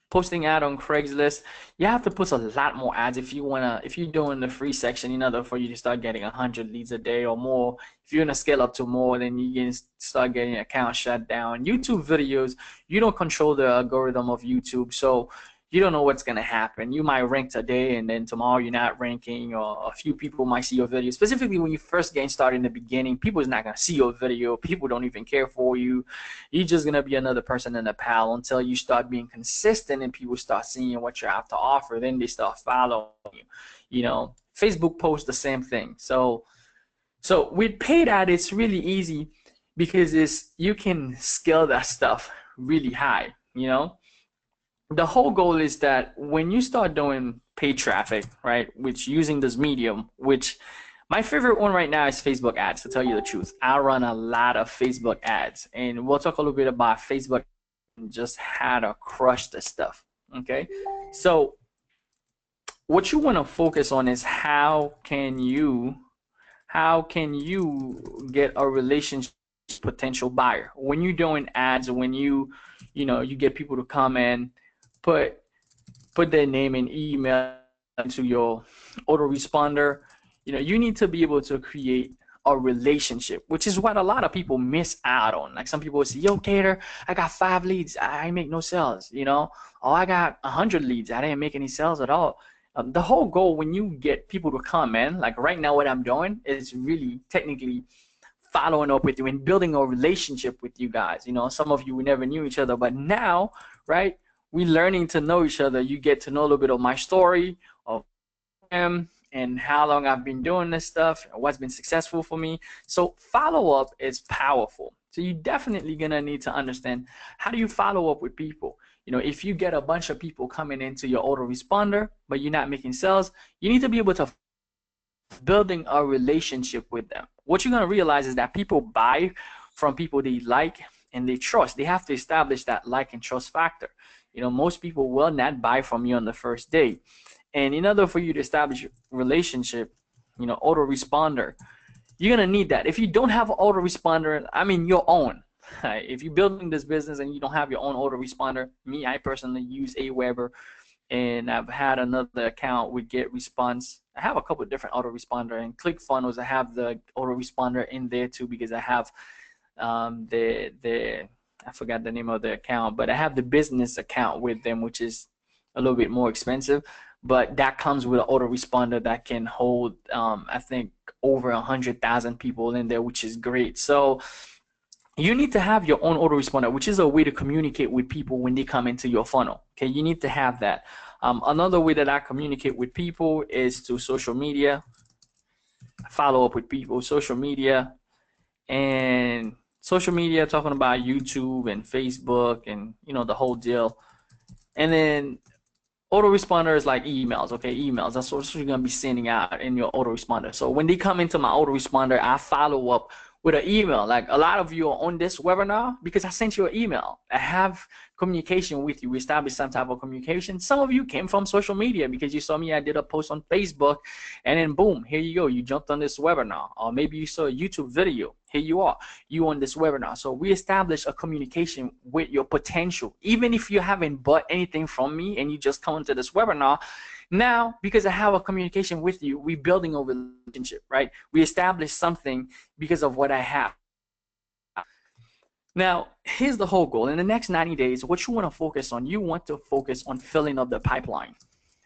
posting ad on Craigslist, you have to put a lot more ads if you're doing the free section, in order for you to start getting 100 leads a day or more. If you're gonna scale up to more, then you can start getting accounts shut down. YouTube videos, you don't control the algorithm of YouTube, so you don't know what's gonna happen. You might rank today, and then tomorrow you're not ranking, or a few people might see your video. Specifically when you first get started in the beginning, people is not gonna see your video. People don't even care for you. You're just gonna be another person in the pile until you start being consistent and people start seeing what you have to offer. Then they start following you. You know, Facebook posts the same thing. So with paid ad, it's really easy because you can scale that stuff really high. You know, the whole goal is that when you start doing paid traffic, right, which using this medium, which my favorite one right now is Facebook ads, to tell you the truth. I run a lot of Facebook ads, and we'll talk a little bit about Facebook and just how to crush this stuff, okay? So what you want to focus on is how can you get a relationship potential buyer. When you're doing ads, when you get people to come in, put their name and email into your autoresponder, you need to be able to create a relationship, which is what a lot of people miss out on. Like some people say, yo, Cater, I got 5 leads, I make no sales, or I got 100 leads, I didn't make any sales at all. The whole goal when you get people to come in, like right now, what I'm doing is really technically following up with you and building a relationship with you guys. You know, some of you we never knew each other, but now, right, we learning to know each other. You get to know a little bit of my story, of him, and how long I've been doing this stuff, what's been successful for me. So follow up is powerful. So you definitely gonna need to understand how do you follow up with people. You know, if you get a bunch of people coming into your autoresponder, but you're not making sales, you need to be able to building a relationship with them. What you're gonna realize is that people buy from people they like and they trust. They have to establish that like and trust factor. You know, most people will not buy from you on the first day. And in order for you to establish a relationship, you know, autoresponder, you're gonna need that. If you don't have an autoresponder, I mean your own. If you're building this business and you don't have your own autoresponder, me, I personally use Aweber, and I've had another account with GetResponse. I have a couple of different autoresponder, and ClickFunnels. I have the autoresponder in there too because I have the I forgot the name of the account, but I have the business account with them, which is a little bit more expensive. But that comes with an autoresponder that can hold, I think, over 100,000 people in there, which is great. So you need to have your own autoresponder, which is a way to communicate with people when they come into your funnel. Okay, you need to have that. Another way that I communicate with people is through social media. Follow up with people, social media, and social media talking about YouTube and Facebook and you know the whole deal. And then autoresponder is like emails, okay? Emails. That's what you're gonna be sending out in your autoresponder. So when they come into my autoresponder, I follow up with an email. Like a lot of you are on this webinar because I sent you an email. I have communication with you. We established some type of communication. Some of you came from social media because you saw me. I did a post on Facebook, and then boom, here you go. You jumped on this webinar, or maybe you saw a YouTube video. Here you are. You on this webinar. So we established a communication with your potential. Even if you haven't bought anything from me and you just come into this webinar, now, because I have a communication with you, we're building a relationship, right? We establish something because of what I have. Now, here's the whole goal. In the next 90 days, what you want to focus on, you want to focus on filling up the pipeline.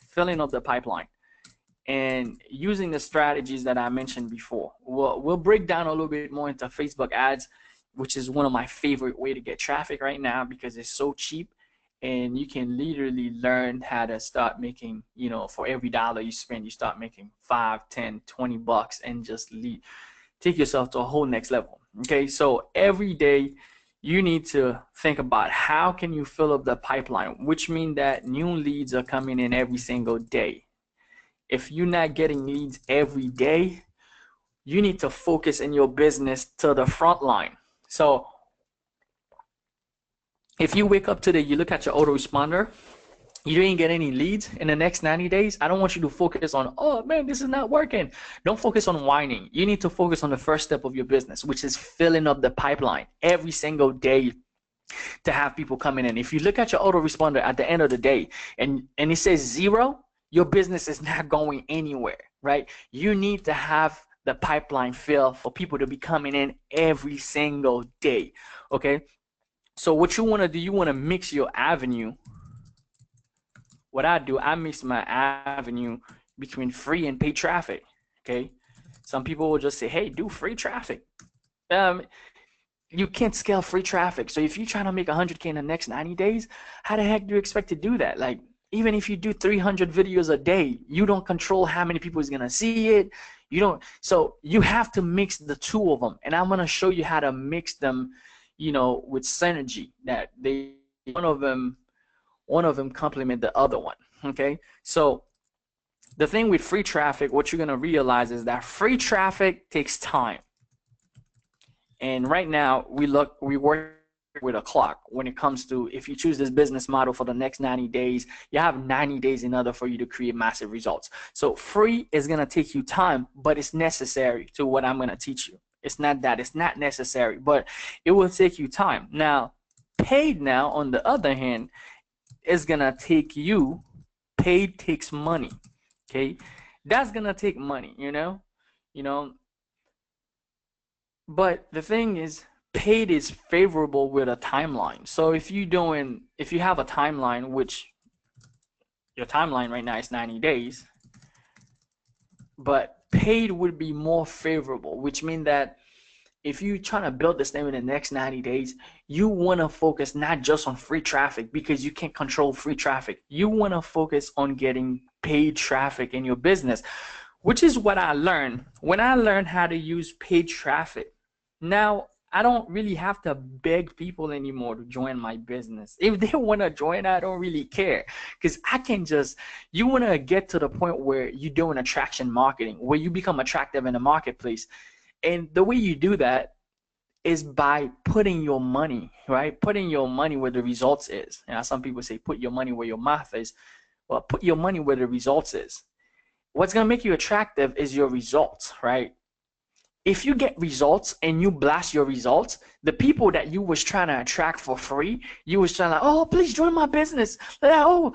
Filling up the pipeline. And using the strategies that I mentioned before. We'll break down a little bit more into Facebook ads, which is one of my favorite way to get traffic right now because it's so cheap. And you can literally learn how to start making, you know, for every dollar you spend, you start making 5, 10, 20 bucks and just take yourself to a whole next level. Okay, so every day you need to think about how can you fill up the pipeline, which means that new leads are coming in every single day. If you're not getting leads every day, you need to focus in your business to the front line. So if you wake up today, you look at your autoresponder, you didn't get any leads in the next 90 days, I don't want you to focus on, oh man, this is not working. Don't focus on whining. You need to focus on the first step of your business, which is filling up the pipeline every single day to have people coming in. If you look at your autoresponder at the end of the day and it says 0, your business is not going anywhere, right? You need to have the pipeline filled for people to be coming in every single day, okay? So what you want to do, you want to mix your avenue. What I do, I mix my avenue between free and paid traffic, okay? Some people will just say, hey, do free traffic. You can't scale free traffic. So if you're trying to make 100K in the next 90 days, how the heck do you expect to do that? Like, even if you do 300 videos a day, you don't control how many people is going to see it. You don't. So you have to mix the two of them. And I'm going to show you how to mix them, you know, with synergy, that one of them complement the other one. Okay, so the thing with free traffic, what you're gonna realize is that free traffic takes time. And right now we work with a clock when it comes to, if you choose this business model for the next 90 days, you have 90 days in order for you to create massive results. So free is gonna take you time, but it's necessary to what I'm gonna teach you. It's not that it's not necessary, but it will take you time. Now, paid now, on the other hand, is gonna take you, paid takes money, okay? That's gonna take money, you know, but the thing is, paid is favorable with a timeline. So if you have a timeline, which your timeline right now is 90 days, but paid would be more favorable, which means that if you're trying to build this thing in the next 90 days, you want to focus not just on free traffic because you can't control free traffic. You want to focus on getting paid traffic in your business, which is what I learned when I learned how to use paid traffic. Now, I don't really have to beg people anymore to join my business. If they want to join, I don't really care because I can just, you want to get to the point where you're doing attraction marketing, where you become attractive in the marketplace. And the way you do that is by putting your money, right? Putting your money where the results is. You know, some people say put your money where your mouth is. Well, put your money where the results is. What's going to make you attractive is your results, right? If you get results and you blast your results, the people that you was trying to attract for free, you was trying to, oh, please join my business. Like, oh,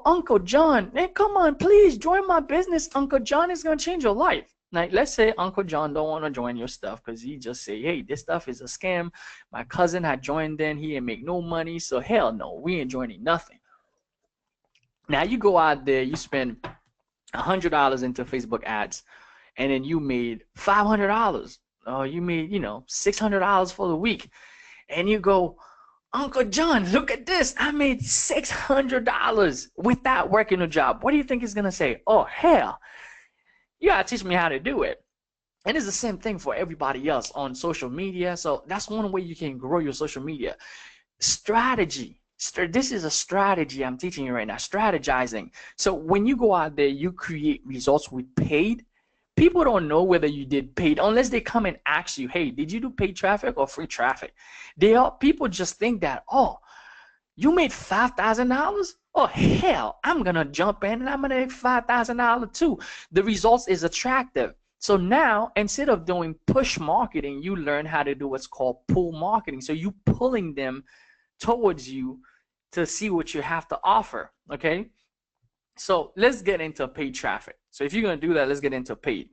Uncle John, hey, come on, please join my business. Uncle John is going to change your life. Like, let's say Uncle John don't want to join your stuff because he just say, hey, this stuff is a scam. My cousin had joined in. He ain't make no money. So hell no, we ain't joining nothing. Now you go out there, you spend $100 into Facebook ads, and then you made $500. You made, $600 for the week. And you go, Uncle John, look at this. I made $600 without working a job. What do you think he's going to say? Oh, hell. You got to teach me how to do it. And it's the same thing for everybody else on social media. So that's one way you can grow your social media. Strategy. This is a strategy I'm teaching you right now, strategizing. So when you go out there, you create results with paid. People don't know whether you did paid unless they come and ask you, hey, did you do paid traffic or free traffic? People just think that, oh, you made $5,000? Oh, hell, I'm going to jump in and I'm going to make $5,000 too. The results is attractive. So now, instead of doing push marketing, you learn how to do what's called pull marketing. So you pulling them towards you to see what you have to offer, okay? So let's get into paid traffic. So if you're going to do that, let's get into paid.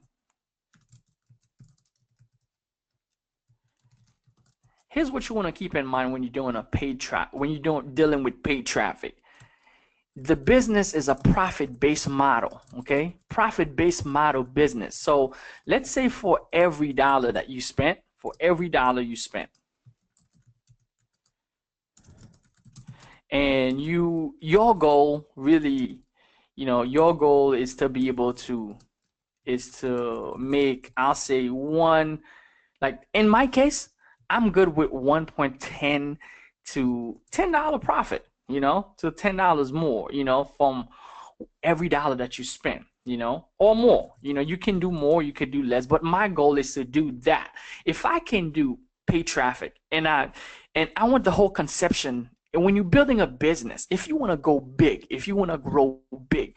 Here's what you want to keep in mind when you're doing dealing with paid traffic. The business is a profit-based model, okay? Profit-based model business. So let's say for every dollar that you spent, and your goal really, your goal is to be able to make, I'll say like in my case, I'm good with 1.10 to $10 profit, to $10 more, from every dollar that you spend, or more. You can do more, you could do less, but my goal is to do that. If I can do paid traffic, and I want the whole conception. And when you're building a business, if you want to go big, if you want to grow big,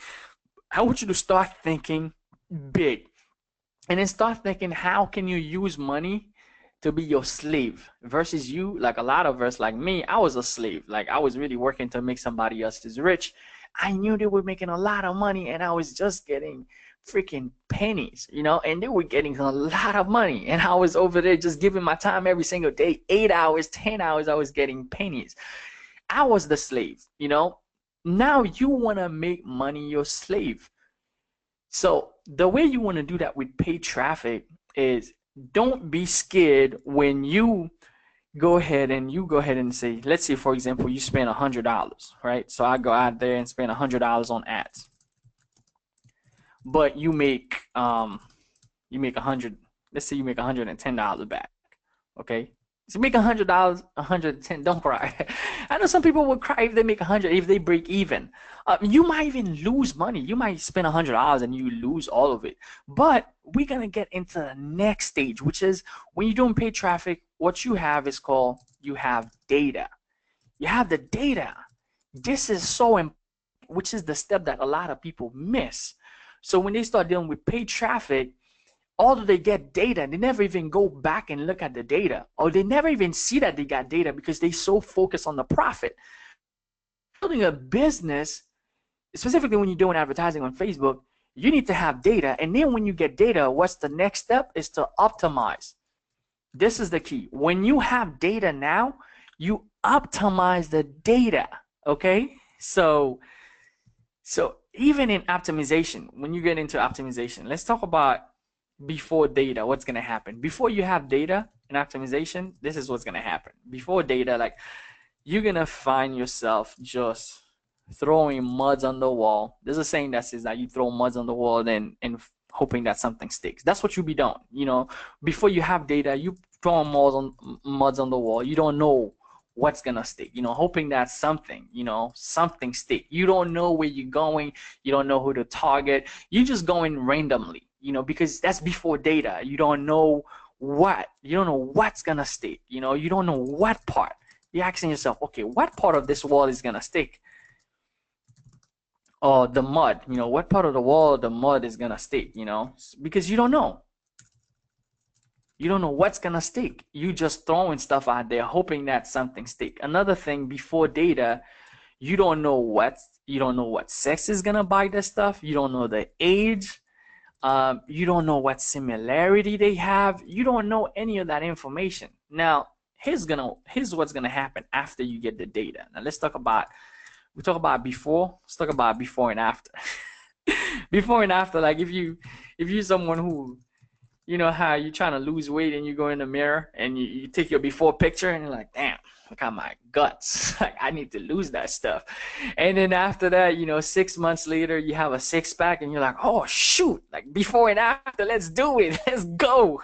I want you to start thinking big. And then start thinking, how can you use money to be your slave versus you, like a lot of us, like me, I was a slave. Like I was really working to make somebody else rich. I knew they were making a lot of money and I was just getting freaking pennies, and they were getting a lot of money. And I was over there just giving my time every single day, 8 hours, 10 hours, I was getting pennies. I was the slave, Now you want to make money your slave. So the way you want to do that with paid traffic is don't be scared when you go ahead and say, let's say, for example, you spend $100, right? So I go out there and spend $100 on ads. But you make 100, let's say you make $110 back, okay? So make $100, 110. Don't cry. I know some people would cry if they make 100, if they break even. You might even lose money. You might spend $100 and you lose all of it. But we're gonna get into the next stage, which is when you're doing paid traffic. What you have is called you have data. You have the data. This is so important, which is the step that a lot of people miss. So when they start dealing with paid traffic, although they get data, they never even go back and look at the data, or they never even see that they got data because they so focused on the profit. Building a business, specifically when you're doing advertising on Facebook, you need to have data. And then when you get data, what's the next step is to optimize. This is the key. When you have data now, you optimize the data, okay? So So even in optimization, when you get into optimization, let's talk about before data, what's going to happen. Before you have data in optimization, this is what's going to happen. Before data, like you're going to find yourself just throwing muds on the wall. There's a saying that says that you throw muds on the wall and hoping that something sticks. That's what you'll be doing. You know, before you have data, you throwing muds on the wall. You don't know what's gonna stick, you know, hoping that something, you know, something stick. You don't know where you're going, you don't know who to target, you're just going randomly, you know, because that's before data. You don't know you don't know what's gonna stick, you know, you don't know what part. You're asking yourself, okay, what part of this wall is gonna stick? Or the mud, you know, what part of the wall the mud is gonna stick, you know, because you don't know. You don't know what's gonna stick. You just throwing stuff out there, hoping that something stick. Another thing, before data, you don't know what sex is gonna buy this stuff. You don't know the age. You don't know what similarity they have. You don't know any of that information. Now, here's what's gonna happen after you get the data. Now we talk about before. Let's talk about before and after. Before and after, like if you're someone who, you know how you're trying to lose weight and you go in the mirror and you take your before picture and you're like, damn, look at my guts. Like I need to lose that stuff. And then after that, you know, 6 months later, you have a six pack and you're like, oh shoot, like before and after, let's do it. Let's go.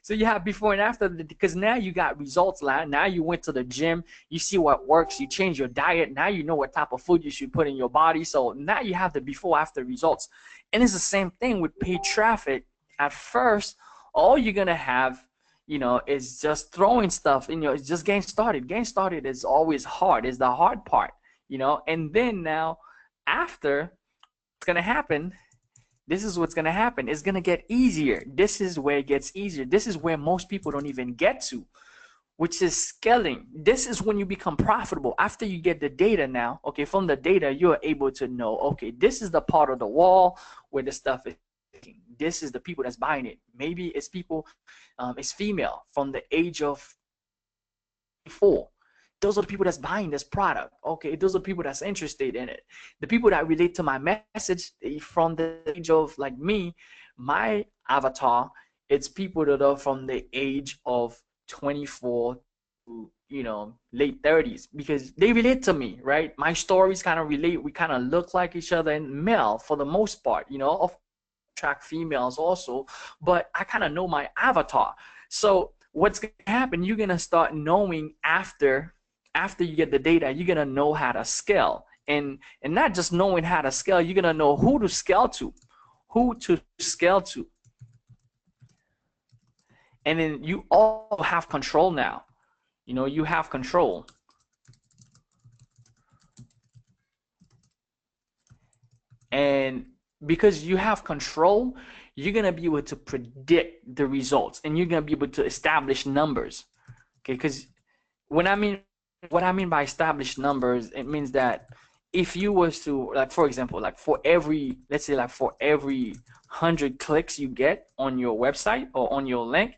So you have before and after because now you got results. Now you went to the gym, you see what works, you change your diet. Now you know what type of food you should put in your body. So now you have the before after results. And it's the same thing with paid traffic. At first, all you're gonna have, you know, is just throwing stuff in your, it's just getting started. Getting started is always hard, is the hard part, you know. And then now after, what's gonna happen, this is what's gonna happen. It's gonna get easier. This is where it gets easier. This is where most people don't even get to, which is scaling. This is when you become profitable. After you get the data now, okay, from the data, you're able to know, okay, this is the part of the wall where the stuff is. This is the people that's buying it. Maybe it's people, it's female from the age of 4. Those are the people that's buying this product. Okay, those are the people that's interested in it. The people that relate to my message from the age of, like me, my avatar, it's people that are from the age of 24 to, you know, late 30s because they relate to me, right? My stories kind of relate. We kind of look like each other, and male for the most part, you know. Of attract females also, but I kind of know my avatar. So what's going to happen, you're going to start knowing after you get the data, you're going to know how to scale. And not just knowing how to scale, you're going to know who to scale to, who to scale to. And then you all have control now. You know, you have control. And because you have control, you're going to be able to predict the results and you're going to be able to establish numbers. Okay, because when I mean what I mean by established numbers, it means that if you was to, like, for example, like for every, let's say like for every 100 clicks you get on your website or on your link,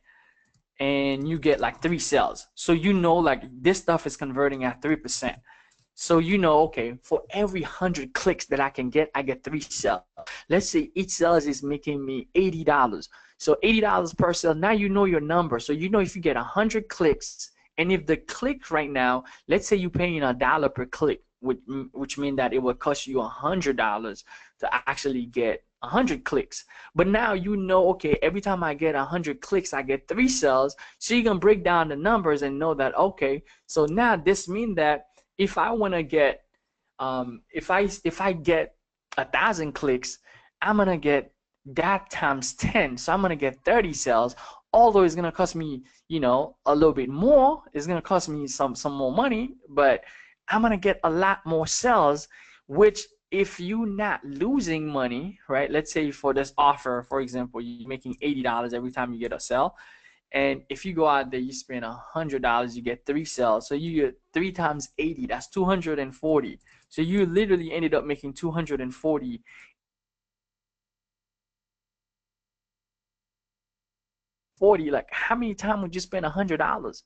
and you get like 3 sales, so you know like this stuff is converting at 3%. So you know, okay, for every 100 clicks that I can get, I get 3 sales. Let's say each sales is making me $80. So $80 per sale. Now you know your number. So you know if you get 100 clicks, and if the click right now, let's say you're paying $1 per click, which means that it will cost you $100 to actually get 100 clicks. But now you know, okay, every time I get 100 clicks, I get 3 sales. So you can break down the numbers and know that, okay, so now this means that if I want to get, if I get 1,000 clicks, I'm gonna get that times 10. So I'm gonna get 30 sales. Although it's gonna cost me, you know, a little bit more. It's gonna cost me some more money, but I'm gonna get a lot more sales. Which, if you're not losing money, right? Let's say for this offer, for example, you're making $80 every time you get a sale. And if you go out there, you spend $100, you get 3 sales. So you get 3 times 80, that's 240. So you literally ended up making 240. Like how many times would you spend $100?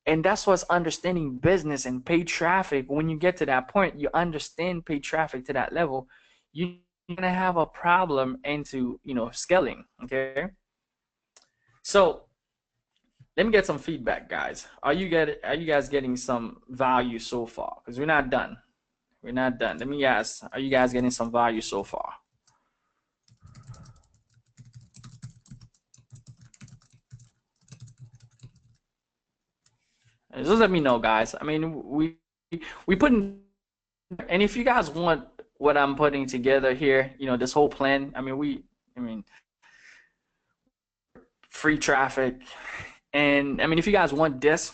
And that's what's understanding business and paid traffic. When you get to that point, you understand paid traffic to that level, you're gonna have a problem into scaling. Okay. So let me get some feedback, guys. Are you guys getting some value so far? Because we're not done. We're not done. Let me ask, are you guys getting some value so far? Just let me know, guys. I mean, we put in, and if you guys want what I'm putting together here, this whole plan. I mean, free traffic, and I mean, if you guys want this,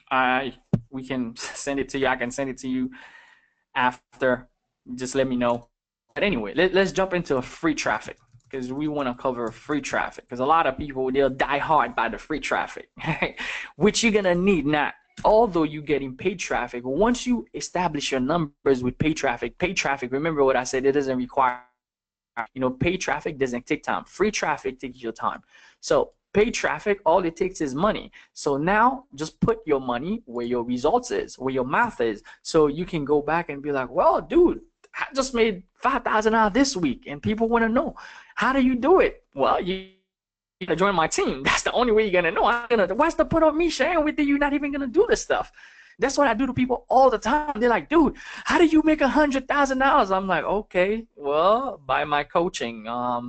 I we can send it to you. I can send it to you after. Just let me know. But anyway, let's jump into free traffic because we want to cover free traffic because a lot of people, they'll die hard by the free traffic, which you're gonna need now. Although you're getting paid traffic, once you establish your numbers with paid traffic, remember what I said, it doesn't require, paid traffic doesn't take time. Free traffic takes your time. So paid traffic, all it takes is money. So now just put your money where your results is, where your math is, so you can go back and be like, well, dude, I just made $5,000 this week, and people want to know, how do you do it? Well, you to join my team. That's the only way you're gonna know. What's the point of me sharing with you? You're not even gonna do this stuff. That's what I do to people all the time. They're like, dude, how do you make $100,000? I'm like, okay, well, buy my coaching,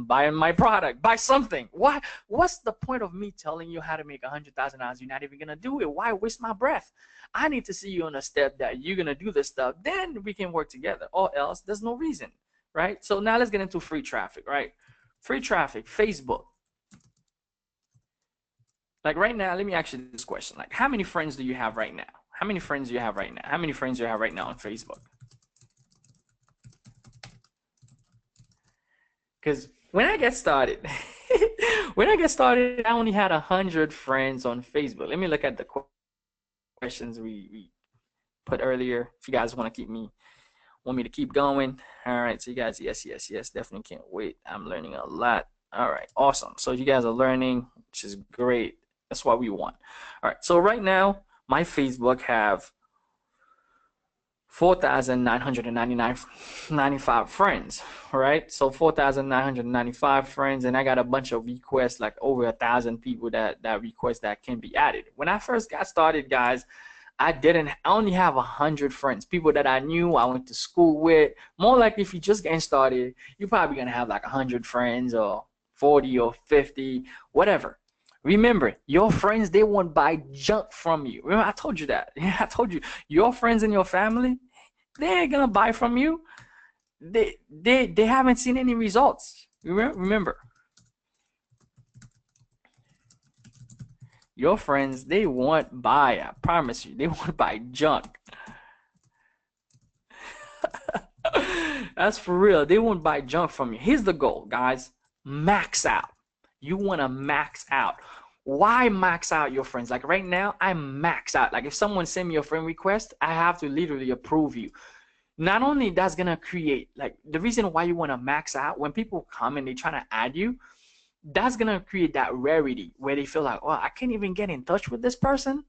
buy my product, buy something. Why? What's the point of me telling you how to make $100,000? You're not even gonna do it. Why waste my breath? I need to see you on a step that you're gonna do this stuff. Then we can work together. Or else, there's no reason, right? So now let's get into free traffic, right? Free traffic, Facebook. Like right now, let me ask you this question. Like, how many friends do you have right now? How many friends do you have right now? How many friends do you have right now on Facebook? Because when I get started, I only had 100 friends on Facebook. Let me look at the questions we put earlier. If you guys want me to keep going. All right, so you guys, yes, definitely can't wait. I'm learning a lot. All right, awesome. So you guys are learning, which is great. That's what we want. All right, so right now, my Facebook have 4,995 friends, right? So 4,995 friends, and I got a bunch of requests, like over 1,000 people that request that can be added. When I first got started, guys, I only have 100 friends, people that I knew, I went to school with. More likely, if you're just getting started, you're probably gonna have like 100 friends or 40 or 50, whatever. Remember, your friends, they won't buy junk from you. Remember, I told you that. Yeah, I told you, your friends and your family, they ain't gonna buy from you. They haven't seen any results. Remember, your friends, they won't buy. I promise you, they won't buy junk. That's for real. They won't buy junk from you. Here's the goal, guys. Max out. You want to max out. Why max out your friends? Like right now, I max out. Like if someone send me a friend request, I have to literally approve you. Not only that's gonna create, like, the reason why you want to max out, when people come and they try to add you, that's gonna create that rarity where they feel like, oh, I can't even get in touch with this person.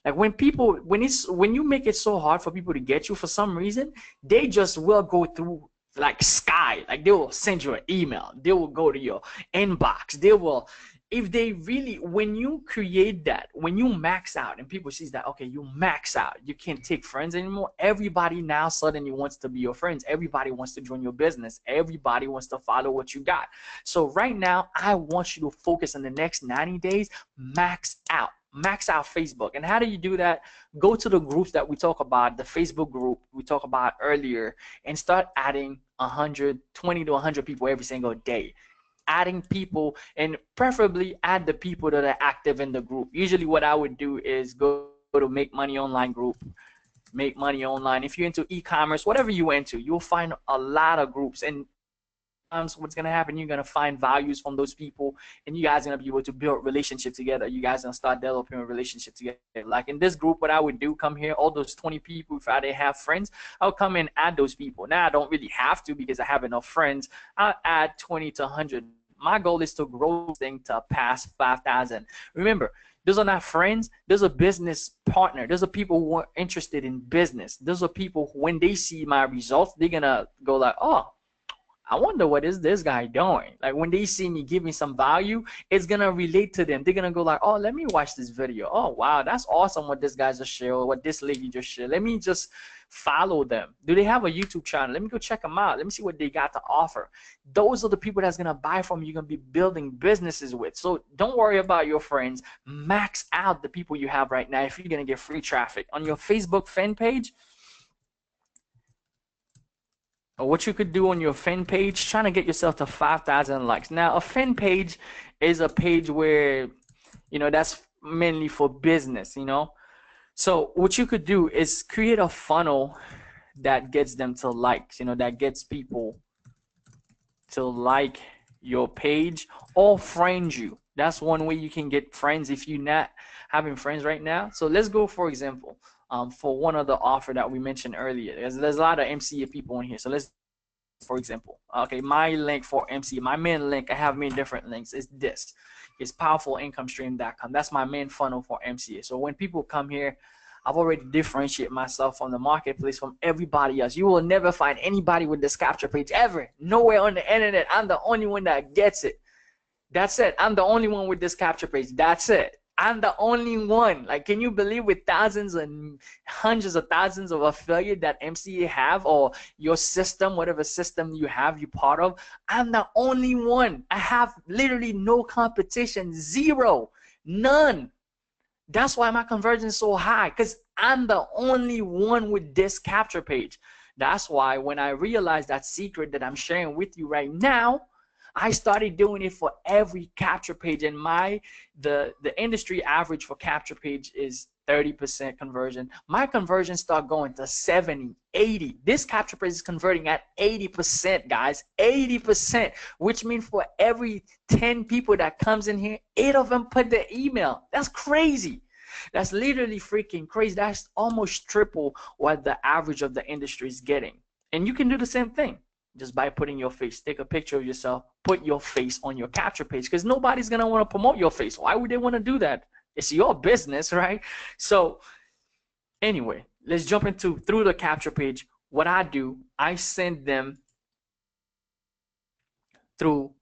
Like when you make it so hard for people to get you for some reason, they just will go through like sky. Like they will send you an email. They will go to your inbox. They will, if they really, when you create that, when you max out and people sees that, okay, you max out, you can't take friends anymore. Everybody now suddenly wants to be your friends. Everybody wants to join your business. Everybody wants to follow what you got. So right now, I want you to focus on the next 90 days, max out. Max out Facebook. And how do you do that? Go to the groups that we talk about, the Facebook group we talked about earlier, and start adding 120 to 100 people every single day. Adding people, and preferably add the people that are active in the group. Usually what I would do is go to Make Money Online group, Make Money Online. If you're into e-commerce, whatever you're into, you'll find a lot of groups. And what's going to happen, you're going to find values from those people, and you guys are going to be able to build relationships together. You guys are going to start developing a relationship together. Like in this group, what I would do, come here, all those 20 people, if I didn't have friends, I'll come and add those people. Now I don't really have to because I have enough friends. I'll add 20 to 100. My goal is to grow this thing to past 5,000. Remember, Those are not friends. Those are business partner. Those are people who are interested in business. Those are people who, when they see my results, they're gonna go like, oh, I wonder what is this guy doing? Like when they see me give me some value, it's gonna relate to them. They're gonna go like, oh, let me watch this video. Oh wow, that's awesome what this guy just shared or what this lady just shared. Let me just follow them. Do they have a YouTube channel? Let me go check them out. Let me see what they got to offer. Those are the people that's gonna buy from you, you're gonna be building businesses with. So don't worry about your friends. Max out the people you have right now if you're gonna get free traffic. On your Facebook fan page, or what you could do on your fan page, trying to get yourself to 5,000 likes. Now, a fan page is a page where, that's mainly for business. So what you could do is create a funnel that gets them to likes, that gets people to like your page or friend you. That's one way you can get friends if you're not having friends right now. So let's go, for example, for one of the offer that we mentioned earlier. There's a lot of MCA people in here. So let's, for example, okay, my link for MCA, my main link, I have many different links, is this. It's powerfulincomestream.com. That's my main funnel for MCA. So when people come here, I've already differentiated myself from the marketplace from everybody else. You will never find anybody with this capture page ever. Nowhere on the internet. I'm the only one that gets it. That's it. I'm the only one with this capture page. That's it. I'm the only one. Like, can you believe with thousands and hundreds of thousands of affiliate that MCA have, or your system, whatever system you have, you part of? I'm the only one. I have literally no competition. Zero. None. That's why my conversion is so high, because I'm the only one with this capture page. That's why when I realized that secret that I'm sharing with you right now, I started doing it for every capture page. And the industry average for capture page is 30% conversion. My conversion start going to 70, 80. This capture page is converting at 80%, guys. 80%, which means for every 10 people that comes in here, 8 of them put their email. That's crazy. That's literally freaking crazy. That's almost triple what the average of the industry is getting. And you can do the same thing just by putting your face. Take a picture of yourself, put your face on your capture page, because nobody's going to want to promote your face. Why would they want to do that? It's your business, right? So anyway, let's jump through the capture page. What I do, I send them through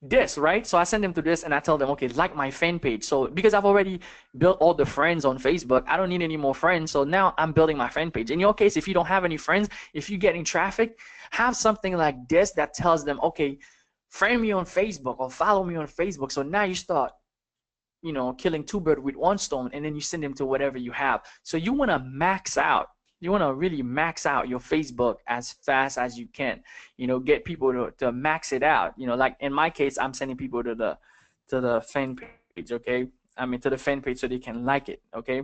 this, right? So I send them to this and I tell them, okay, like my fan page. So because I've already built all the friends on Facebook, I don't need any more friends. So now I'm building my fan page. In your case, if you don't have any friends, if you're getting traffic, have something like this that tells them, okay, friend me on Facebook or follow me on Facebook. So now you start, killing two birds with one stone, and then you send them to whatever you have. So you want to max out. You want to really max out your Facebook as fast as you can. Get people to max it out. Like in my case, I'm sending people to the fan page, okay? I mean to the fan page so they can like it, okay?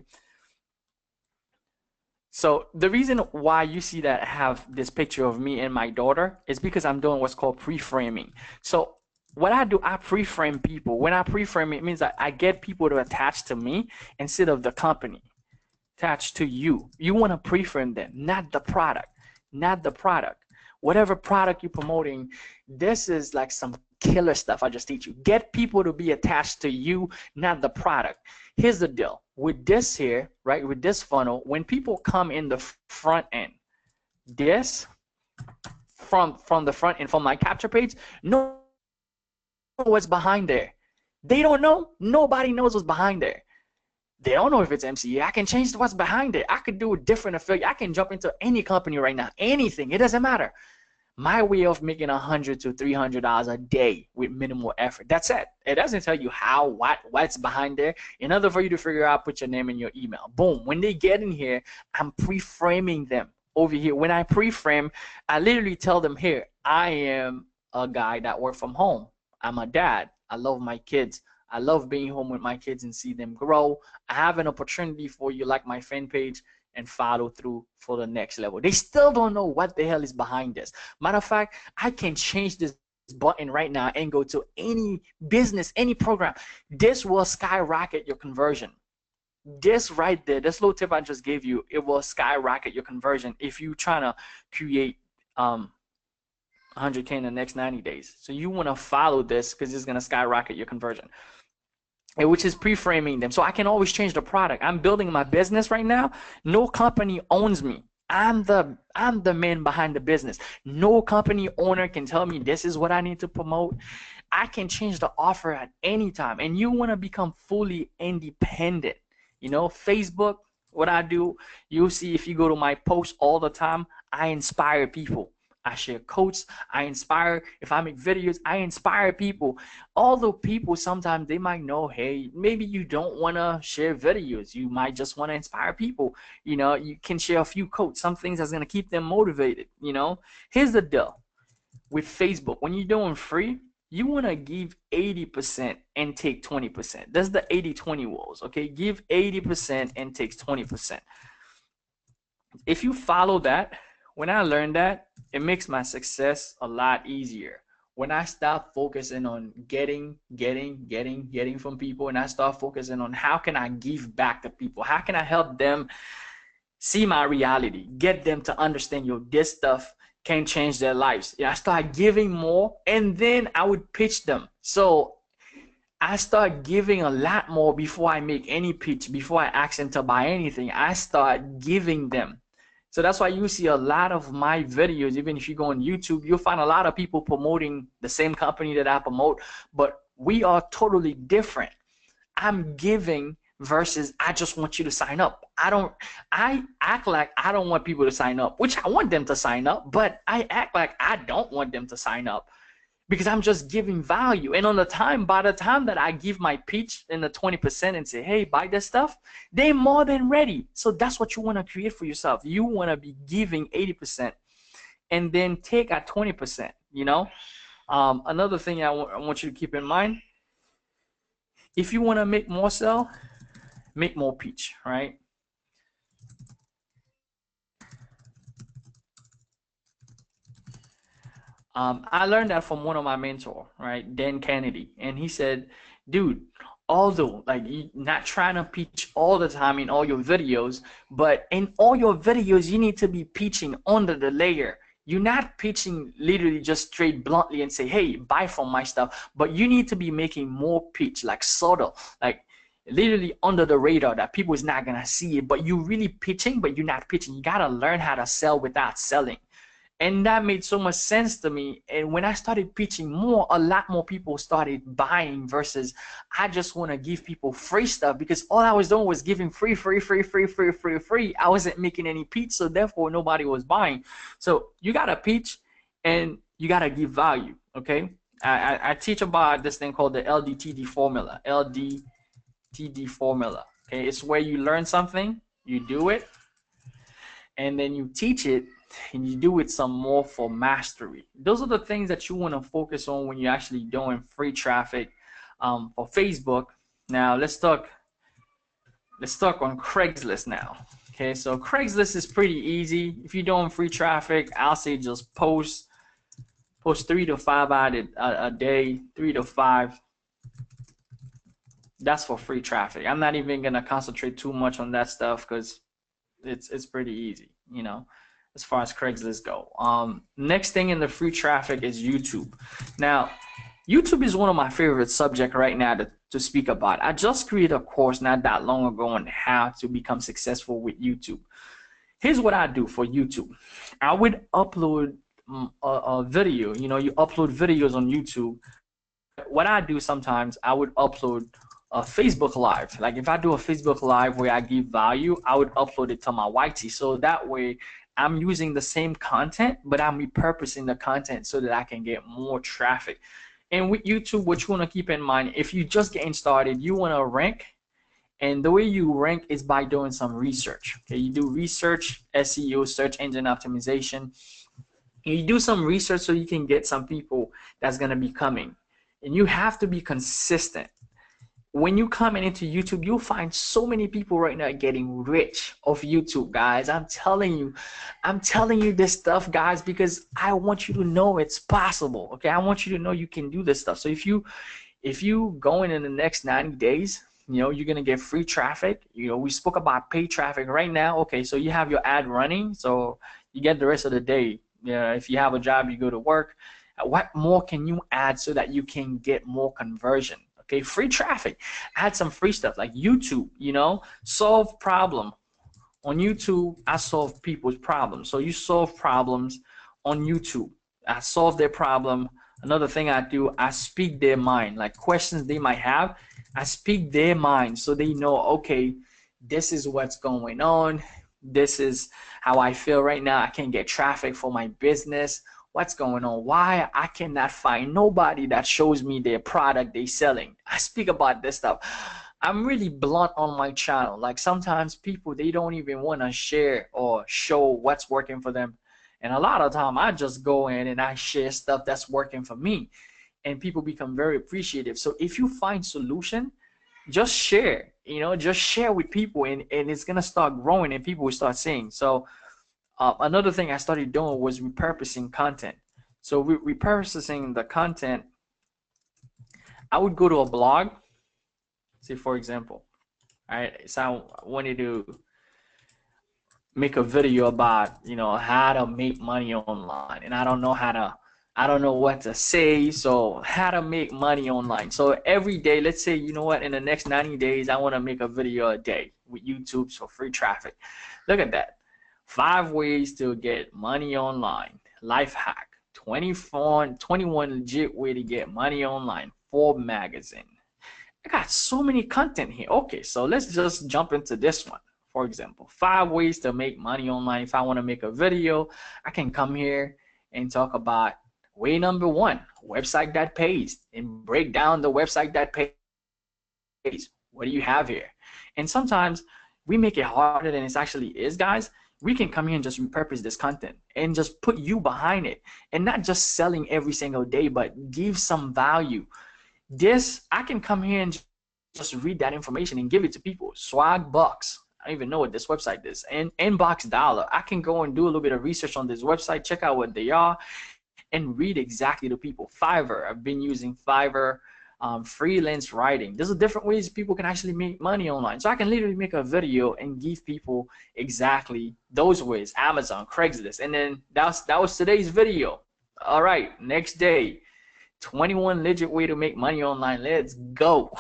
So the reason why you see that I have this picture of me and my daughter is because I'm doing what's called pre-framing. So what I do, I pre-frame people. When I pre-frame, it means that I get people to attach to me instead of the company. Attached to you. You want to pre-frame them, not the product. Not the product. Whatever product you're promoting, this is like some killer stuff I just teach you. Get people to be attached to you, not the product. Here's the deal. With this here, right, with this funnel, when people come in the front end, this from the front end, from my capture page, no what's behind there. They don't know. Nobody knows what's behind there. They don't know if it's MCA. I can change what's behind it. I could do a different affiliate. I can jump into any company right now, anything. It doesn't matter. My way of making $100 to $300 a day with minimal effort. That's it. It doesn't tell you what's behind there. In order for you to figure out, put your name in your email. Boom. When they get in here, I'm pre-framing them over here. When I pre-frame, I literally tell them here, I am a guy that works from home. I'm a dad. I love my kids. I love being home with my kids and see them grow. I have an opportunity for you, like my fan page, and follow through for the next level. They still don't know what the hell is behind this. Matter of fact, I can change this button right now and go to any business, any program. This will skyrocket your conversion. This right there, this little tip I just gave you, it will skyrocket your conversion if you're trying to create 100K in the next 90 days. So you want to follow this because it's going to skyrocket your conversion. which is pre-framing them. So I can always change the product. I'm building my business right now. No company owns me. I'm the man behind the business. No company owner can tell me this is what I need to promote. I can change the offer at any time. And you want to become fully independent. Facebook, what I do, you'll see if you go to my posts all the time, I inspire people. I share quotes. I inspire. If I make videos, I inspire people. Although people sometimes they might know, hey, maybe you don't want to share videos. You might just want to inspire people. You can share a few quotes, some things that's going to keep them motivated. Here's the deal with Facebook. When you're doing free, you want to give 80% and take 20%. That's the 80-20 rules, okay? Give 80% and takes 20%. If you follow that, when I learned that, it makes my success a lot easier. When I stop focusing on getting from people, and I start focusing on how can I give back to people, how can I help them see my reality, get them to understand, this stuff can change their lives. I start giving more, and then I would pitch them. So I start giving a lot more before I make any pitch, before I ask them to buy anything. I start giving them. So that's why you see a lot of my videos, even if you go on YouTube, you'll find a lot of people promoting the same company that I promote, but we are totally different. I'm giving versus I just want you to sign up. I act like I don't want people to sign up, which I want them to sign up, but I act like I don't want them to sign up because I'm just giving value. And by the time that I give my pitch in the 20% and say, hey, buy this stuff, they're more than ready. So that's what you want to create for yourself. You want to be giving 80% and then take at 20%, Another thing I want you to keep in mind, if you want to make more sell, make more pitch, right? I learned that from one of my mentor, right, Dan Kennedy, and he said, "Dude, although like you're not trying to pitch all the time in all your videos, but in all your videos you need to be pitching under the layer. You're not pitching literally just straight bluntly and say, hey, buy from my stuff, but you need to be making more pitch, like subtle, like literally under the radar that people is not gonna see it, but you really pitching, but you're not pitching. You gotta learn how to sell without selling." And that made so much sense to me. And when I started pitching more, a lot more people started buying versus I just want to give people free stuff because all I was doing was giving free. I wasn't making any pitch, so therefore nobody was buying. So you got to pitch and you got to give value, okay? I teach about this thing called the LDTD formula, okay? It's where you learn something, you do it, and then you teach it, and you do it some more for mastery. Those are the things that you want to focus on when you're actually doing free traffic for Facebook. Now let's talk on Craigslist now. Okay, so Craigslist is pretty easy. If you're doing free traffic, I'll say just post 3 to 5 out a day, 3 to 5. That's for free traffic. I'm not even gonna concentrate too much on that stuff because it's pretty easy, as far as Craigslist go. Next thing in the free traffic is YouTube. Now, YouTube is one of my favorite subjects right now to speak about. I just created a course not that long ago on how to become successful with YouTube. Here's what I do for YouTube. I would upload a video. You upload videos on YouTube. What I do sometimes, I would upload a Facebook Live. Like if I do a Facebook Live where I give value, I would upload it to my YT. So that way, I'm using the same content, but I'm repurposing the content so that I can get more traffic. And with YouTube, what you want to keep in mind, if you're just getting started, you want to rank. And the way you rank is by doing some research. Okay, you do research, SEO, search engine optimization. And you do some research so you can get some people that's going to be coming. And you have to be consistent. When you come into YouTube, you'll find so many people right now getting rich off YouTube, guys. I'm telling you this stuff, guys, because I want you to know it's possible. Okay, I want you to know you can do this stuff. So if you go in the next 90 days, you're gonna get free traffic. We spoke about paid traffic right now. Okay, so you have your ad running, so you get the rest of the day. If you have a job, you go to work. What more can you add so that you can get more conversion? Okay, free traffic. Add some free stuff like YouTube, you know, solve problem. On YouTube, I solve people's problems. So you solve problems on YouTube. I solve their problem. Another thing I do, I speak their mind, like questions they might have. I speak their mind so they know, okay, this is what's going on. This is how I feel right now. I can't get traffic for my business. What's going on? Why I cannot find nobody that shows me their product they selling. I speak about this stuff. I'm really blunt on my channel. Like sometimes people, they don't even want to share or show what's working for them. And a lot of time I just go in and I share stuff that's working for me, and people become very appreciative. So if you find solution, just share, you know, just share with people, and it's going to start growing and people will start seeing. So another thing I started doing was repurposing content. So repurposing the content, I would go to a blog. Say for example, all right, so I wanted to make a video about, you know, how to make money online, and I don't know what to say. So how to make money online. So every day, let's say, you know what, in the next 90 days I want to make a video a day with YouTube for free traffic. Look at that. 5 ways to get money online. Life hack. 21 legit way to get money online. Forbes magazine. I got so many content here. Okay, so let's just jump into this one. For example, 5 ways to make money online. If I want to make a video, I can come here and talk about way number 1, website that pays, and break down the website that pays. What do you have here? And sometimes we make it harder than it actually is, guys. We can come here and just repurpose this content and just put you behind it, and not just selling every single day, but give some value. This, I can come here and just read that information and give it to people. Swag Bucks. I don't even know what this website is. And Inbox Dollar. I can go and do a little bit of research on this website, check out what they are, and read exactly to people. Fiverr. I've been using Fiverr. Freelance writing. There's different ways people can actually make money online. So I can literally make a video and give people exactly those ways. Amazon, Craigslist, and then that was today's video. All right, next day, 21 legit way to make money online. Let's go.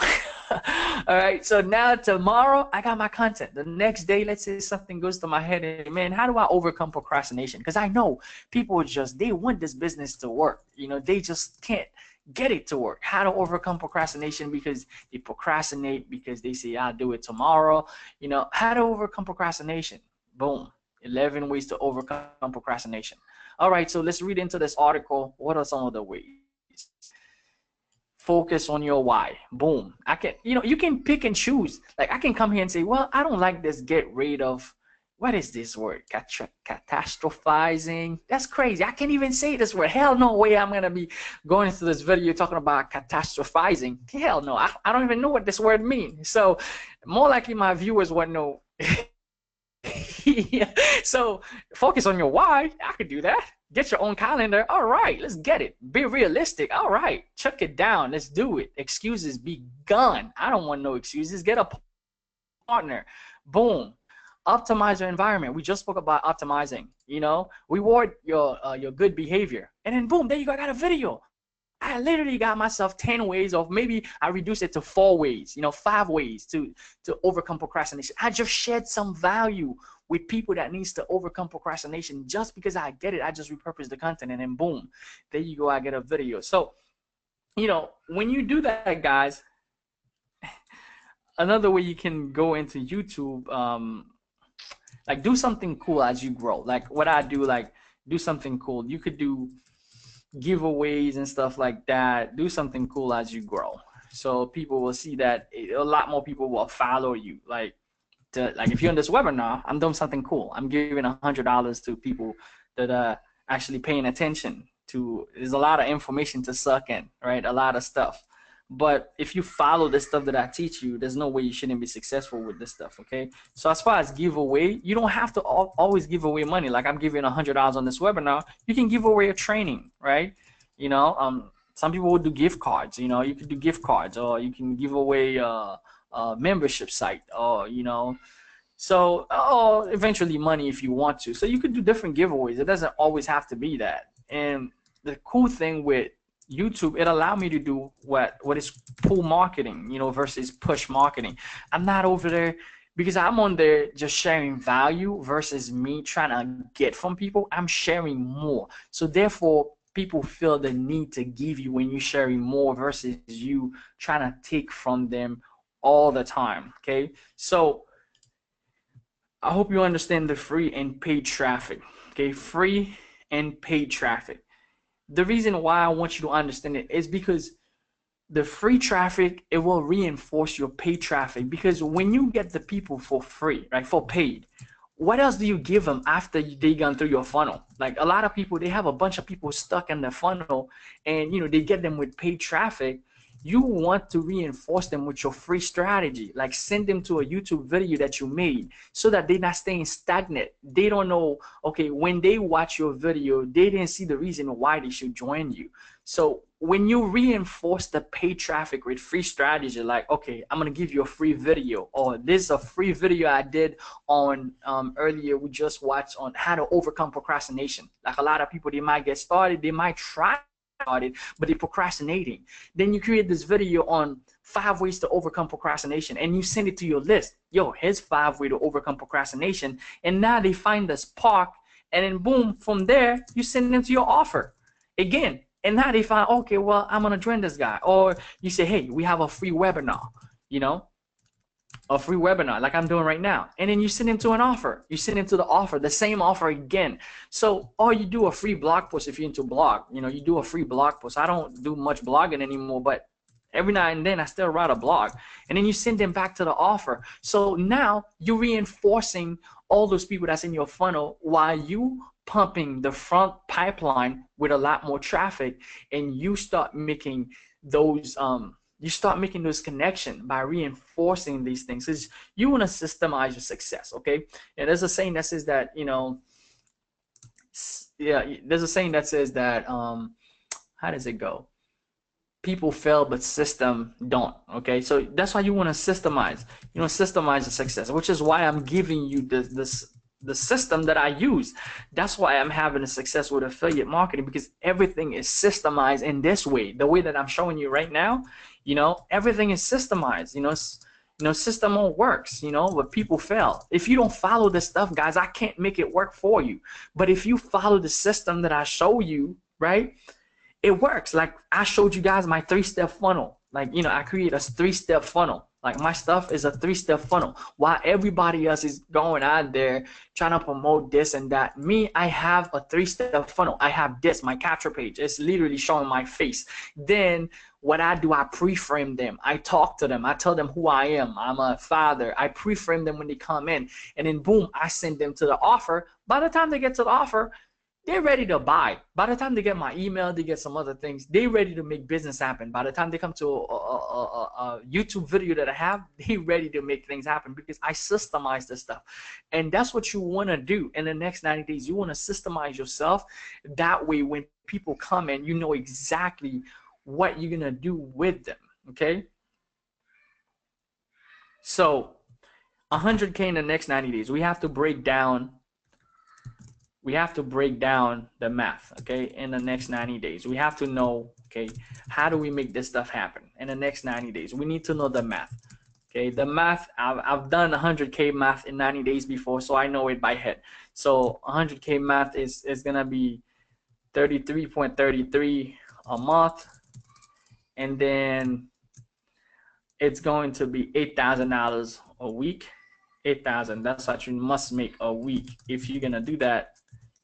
All right, so now tomorrow I got my content. The next day, let's say something goes to my head, and man, how do I overcome procrastination? Because I know people just, they want this business to work. You know, they just can't get it to work. How to overcome procrastination, because they procrastinate because they say I'll do it tomorrow. You know, how to overcome procrastination. Boom. 11 ways to overcome procrastination. All right, so let's read into this article. What are some of the ways? Focus on your why. Boom. I can, you know, you can pick and choose. Like I can come here and say, well, I don't like this. Get rid of, what is this word? Catastrophizing. That's crazy. I can't even say this word. Hell no way I'm going to be going into this video talking about catastrophizing. Hell no. I don't even know what this word means. So more likely my viewers won't know. Yeah. So focus on your why. I could do that. Get your own calendar. All right, let's get it. Be realistic. All right, chuck it down. Let's do it. Excuses be gone. I don't want no excuses. Get a partner. Boom. Optimize your environment. We just spoke about optimizing. You know, reward your good behavior, and then boom, there you go. I got a video. I literally got myself 10 ways, or maybe I reduced it to 4 ways, you know, 5 ways to overcome procrastination. I just shared some value with people that needs to overcome procrastination. Just because I get it, I just repurpose the content, and then boom, there you go, I get a video. So, you know, when you do that, guys, another way you can go into YouTube, like do something cool as you grow. Like what I do, like do something cool. You could do giveaways and stuff like that. Do something cool as you grow, so people will see that a lot more people will follow you. Like if you're in this webinar, I'm doing something cool. I'm giving $100 to people that are actually paying attention to. There's a lot of information to suck in, right? A lot of stuff. But if you follow the stuff that I teach you, there's no way you shouldn't be successful with this stuff, okay? So as far as giveaway, you don't have to always give away money. Like I'm giving $100 on this webinar. You can give away a training, right? You know, some people would do gift cards. You know, you could do gift cards, or you can give away a membership site, or you know, so eventually money if you want to. So you could do different giveaways. It doesn't always have to be that. And the cool thing with YouTube, it allowed me to do what is pull marketing, versus push marketing. I'm not over there because I'm on there just sharing value versus me trying to get from people. I'm sharing more. So therefore, people feel the need to give you when you're sharing more versus you trying to take from them all the time. Okay. So I hope you understand the free and paid traffic. Okay. Free and paid traffic. The reason why I want you to understand it is because the free traffic, it will reinforce your paid traffic, because when you get the people for free, right, for paid, what else do you give them after they gone through your funnel? Like a lot of people, they have a bunch of people stuck in the funnel, and they get them with paid traffic. You want to reinforce them with your free strategy, like send them to a YouTube video that you made so that they're not staying stagnant. They don't know, okay, when they watch your video, they didn't see the reason why they should join you. So when you reinforce the paid traffic with free strategy, like, okay, I'm gonna give you a free video, or this is a free video I did on earlier, we just watched on how to overcome procrastination. Like a lot of people, they might get started, they might try started, but they're procrastinating. Then you create this video on 5 ways to overcome procrastination, and you send it to your list. Yo, here's 5 ways to overcome procrastination. And now they find the spark, and then boom, from there, you send them to your offer again. And now they find, okay, well, I'm gonna join this guy. Or you say, hey, we have a free webinar, a free webinar like I'm doing right now. And then you send them to an offer. You send them to the offer, the same offer again. So, or you do a free blog post if you're into blog. You do a free blog post. I don't do much blogging anymore, but every now and then I still write a blog. And then you send them back to the offer. So now you're reinforcing all those people that's in your funnel while you pumping the front pipeline with a lot more traffic, and you start making those connections by reinforcing these things, because you want to systemize your success. Okay. And there's a saying that says that there's a saying that says that how does it go? People fail, but system don't. Okay, so that's why you want to systemize. Systemize the success, which is why I'm giving you the system that I use. That's why I'm having a success with affiliate marketing, because everything is systemized in this way. The way that I'm showing you right now, everything is systemized. System all works, but people fail. If you don't follow this stuff, guys, I can't make it work for you. But if you follow the system that I show you, right, it works. Like I showed you guys my 3-step funnel. Like, I create a 3-step funnel. Like my stuff is a 3-step funnel. While everybody else is going out there trying to promote this and that, me, I have a 3-step funnel. I have this, my capture page. It's literally showing my face. Then what I do, I pre-frame them. I talk to them. I tell them who I am. I'm a father. I pre-frame them when they come in. And then boom, I send them to the offer. By the time they get to the offer, they're ready to buy. By the time they get my email, they get some other things, they're ready to make business happen. By the time they come to a YouTube video that I have, they're ready to make things happen, because I systemize this stuff. And that's what you want to do in the next 90 days. You want to systemize yourself. That way, when people come in, you know exactly what you're going to do with them. Okay? So 100K in the next 90 days. We have to break down the math, okay, in the next 90 days. We have to know, okay, how do we make this stuff happen in the next 90 days? We need to know the math, okay? The math, I've done 100K math in 90 days before, so I know it by head. So 100K math is going to be 33.33 a month, and then it's going to be $8,000 a week. 8,000, that's what you must make a week if you're going to do that.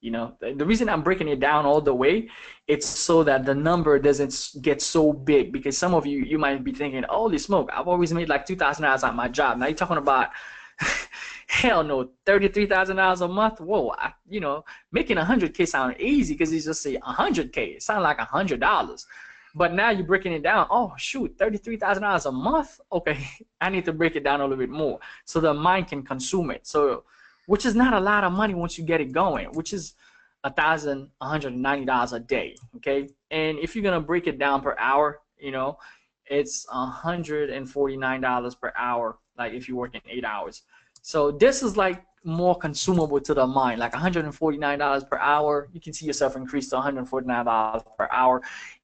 The reason I'm breaking it down all the way, it's so that the number doesn't get so big, because some of you might be thinking, holy smoke, I've always made like $2,000 at my job. Now you're talking about hell no, $33,000 a month. Whoa, making 100K sound easy because you just say 100K. It sounds like $100. But now you're breaking it down. Oh shoot, $33,000 a month. Okay, I need to break it down a little bit more so the mind can consume it. So, which is not a lot of money once you get it going, which is $1,190 a day. Okay, and if you're gonna break it down per hour, it's $149 per hour. Like if you're working 8 hours. So this is like more consumable to the mind, like $149 per hour. You can see yourself increase to $149 per hour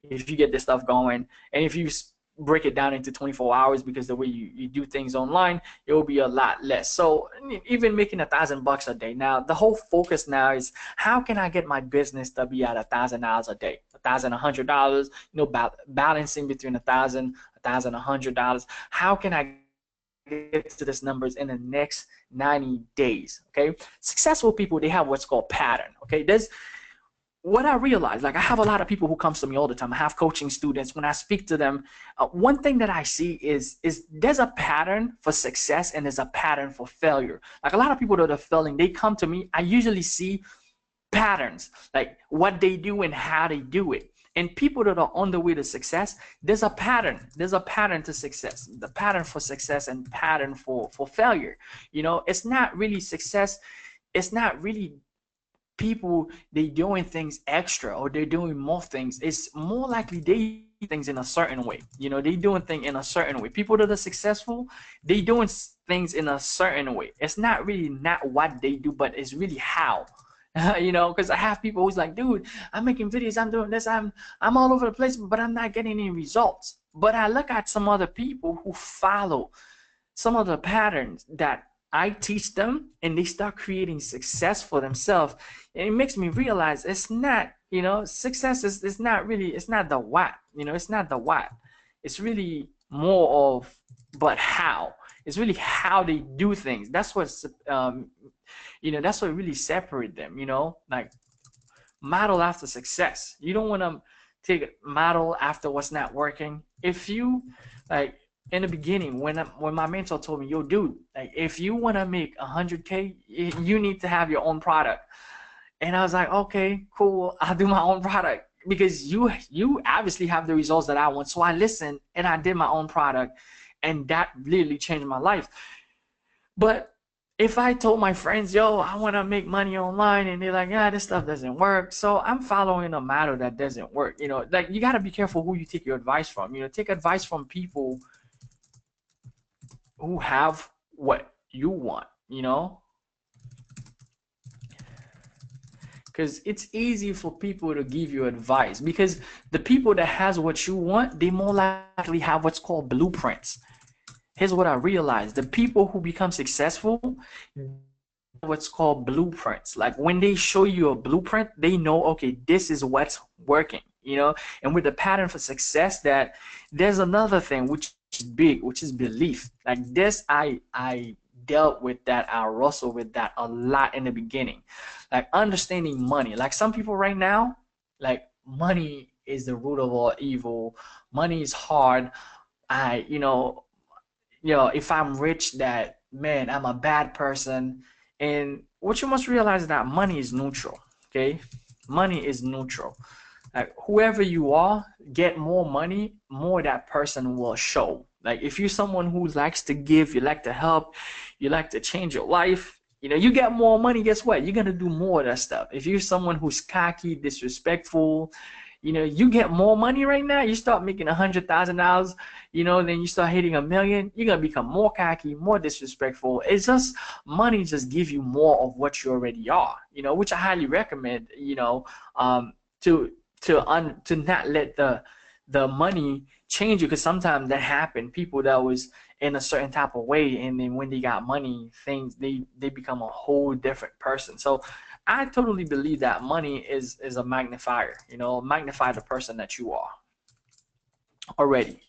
if you get this stuff going. And if you break it down into 24 hours, because the way you do things online, it will be a lot less. So even making $1,000 a day. Now, the whole focus now is how can I get my business to be at $1,000 a day, $1,100, balancing between $1,100. How can I get to these numbers in the next 90 days? Okay, successful people, they have what's called pattern. Okay, there's what I realize, like I have a lot of people who comes to me all the time. I have coaching students. When I speak to them, one thing that I see is there's a pattern for success and there's a pattern for failure. Like a lot of people that are failing, they come to me. I usually see patterns, like what they do and how they do it. And people that are on the way to success, there's a pattern. There's a pattern to success. The pattern for success and pattern for failure. It's not really success. It's not really people they doing things extra or they're doing more things. It's more likely they do things in a certain way. They doing things in a certain way. People that are successful, they doing things in a certain way. It's not really not what they do, but it's really how. Because I have people who's like, dude, I'm making videos, I'm doing this, I'm all over the place, but I'm not getting any results. But I look at some other people who follow some of the patterns that I teach them, and they start creating success for themselves. And it makes me realize it's not, success is not really, it's not the what, it's not the what. It's really more of, but how. It's really how they do things. That's what's that's what really separate them. Like model after success. You don't want to take model after what's not working. If you like in the beginning, when my mentor told me, yo, dude, like if you want to make 100K, you need to have your own product. And I was like, okay, cool, I'll do my own product, because you obviously have the results that I want. So I listened and I did my own product, and that literally changed my life. But if I told my friends, yo, I want to make money online, and they're like, yeah, this stuff doesn't work, so I'm following a model that doesn't work. Like you got to be careful who you take your advice from. Take advice from people who have what you want, because it's easy for people to give you advice, because the people that has what you want, they more likely have what's called blueprints. Here's what I realized: the people who become successful, what's called blueprints. Like when they show you a blueprint, they know, okay, this is what's working, and with the pattern for success, that there's another thing which is big, which is belief. Like this, I dealt with that, I wrestled with that a lot in the beginning. Like understanding money. Like some people right now, like money is the root of all evil. Money is hard. If I'm rich, that man, I'm a bad person. And what you must realize is that money is neutral. Okay, money is neutral. Like whoever you are, get more money, more that person will show. Like if you're someone who likes to give, you like to help, you like to change your life, you get more money, guess what? You're gonna do more of that stuff. If you're someone who's cocky, disrespectful, you get more money right now, you start making $100,000, then you start hitting $1 million, you're gonna become more cocky, more disrespectful. It's just money just give you more of what you already are, which I highly recommend, to not let the money change you, because sometimes that happened. People that was in a certain type of way, and then when they got money, things they become a whole different person. So I totally believe that money is a magnifier. Magnify the person that you are already.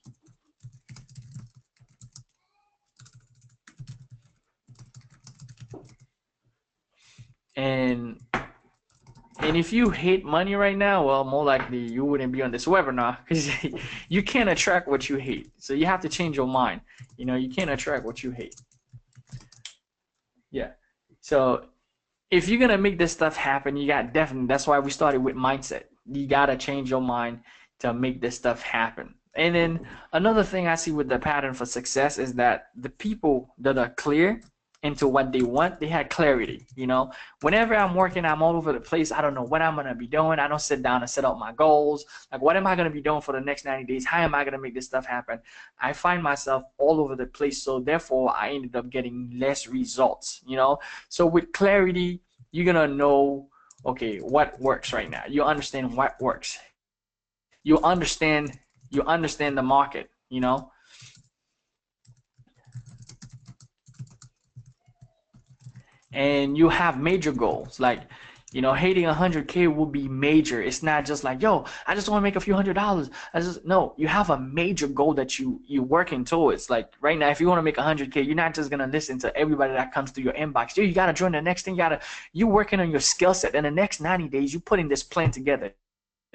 And if you hate money right now, well, more likely you wouldn't be on this webinar, because you can't attract what you hate. So you have to change your mind. You can't attract what you hate. Yeah. So if you're gonna make this stuff happen, you got definitely. That's why we started with mindset. You gotta change your mind to make this stuff happen. And then another thing I see with the pattern for success is that the people that are clear into what they want, they had clarity. Whenever I'm working, I'm all over the place. I don't know what I'm going to be doing. I don't sit down and set up my goals. Like, what am I going to be doing for the next 90 days? How am I going to make this stuff happen? I find myself all over the place. So therefore, I ended up getting less results. So with clarity, you're going to know, okay, what works right now. You understand what works. You understand the market. And you have major goals. Like, hitting 100K will be major. It's not just like, yo, I just want to make a few $100s. No, you have a major goal that you're working towards. Like right now, if you want to make 100K, you're not just gonna listen to everybody that comes through your inbox. You gotta join the next thing. You working on your skill set. In the next 90 days, you putting this plan together.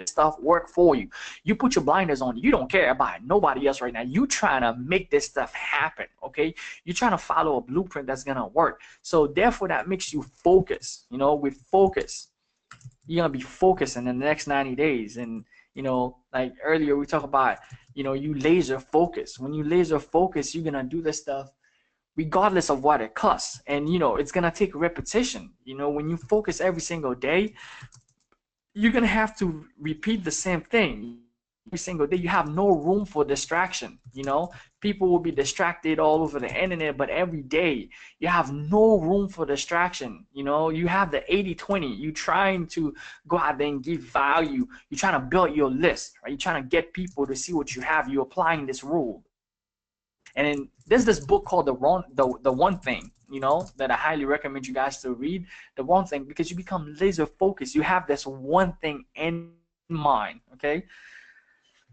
Stuff work for you. You put your blinders on. You don't care about nobody else right now. You trying to make this stuff happen, okay? You're trying to follow a blueprint that's gonna work. So therefore, that makes you focus. With focus, you're gonna be focused in the next 90 days. And like earlier we talked about, you laser focus. When you laser focus, you're gonna do this stuff regardless of what it costs. And it's gonna take repetition. When you focus every single day, you're gonna have to repeat the same thing every single day. You have no room for distraction. People will be distracted all over the internet, but every day you have no room for distraction. You have the 80-20. You trying to go out there and give value. You're trying to build your list, right? You're trying to get people to see what you have. You're applying this rule. And then there's this book called the One Thing, that I highly recommend you guys to read. The One Thing, because you become laser focused. You have this one thing in mind, okay?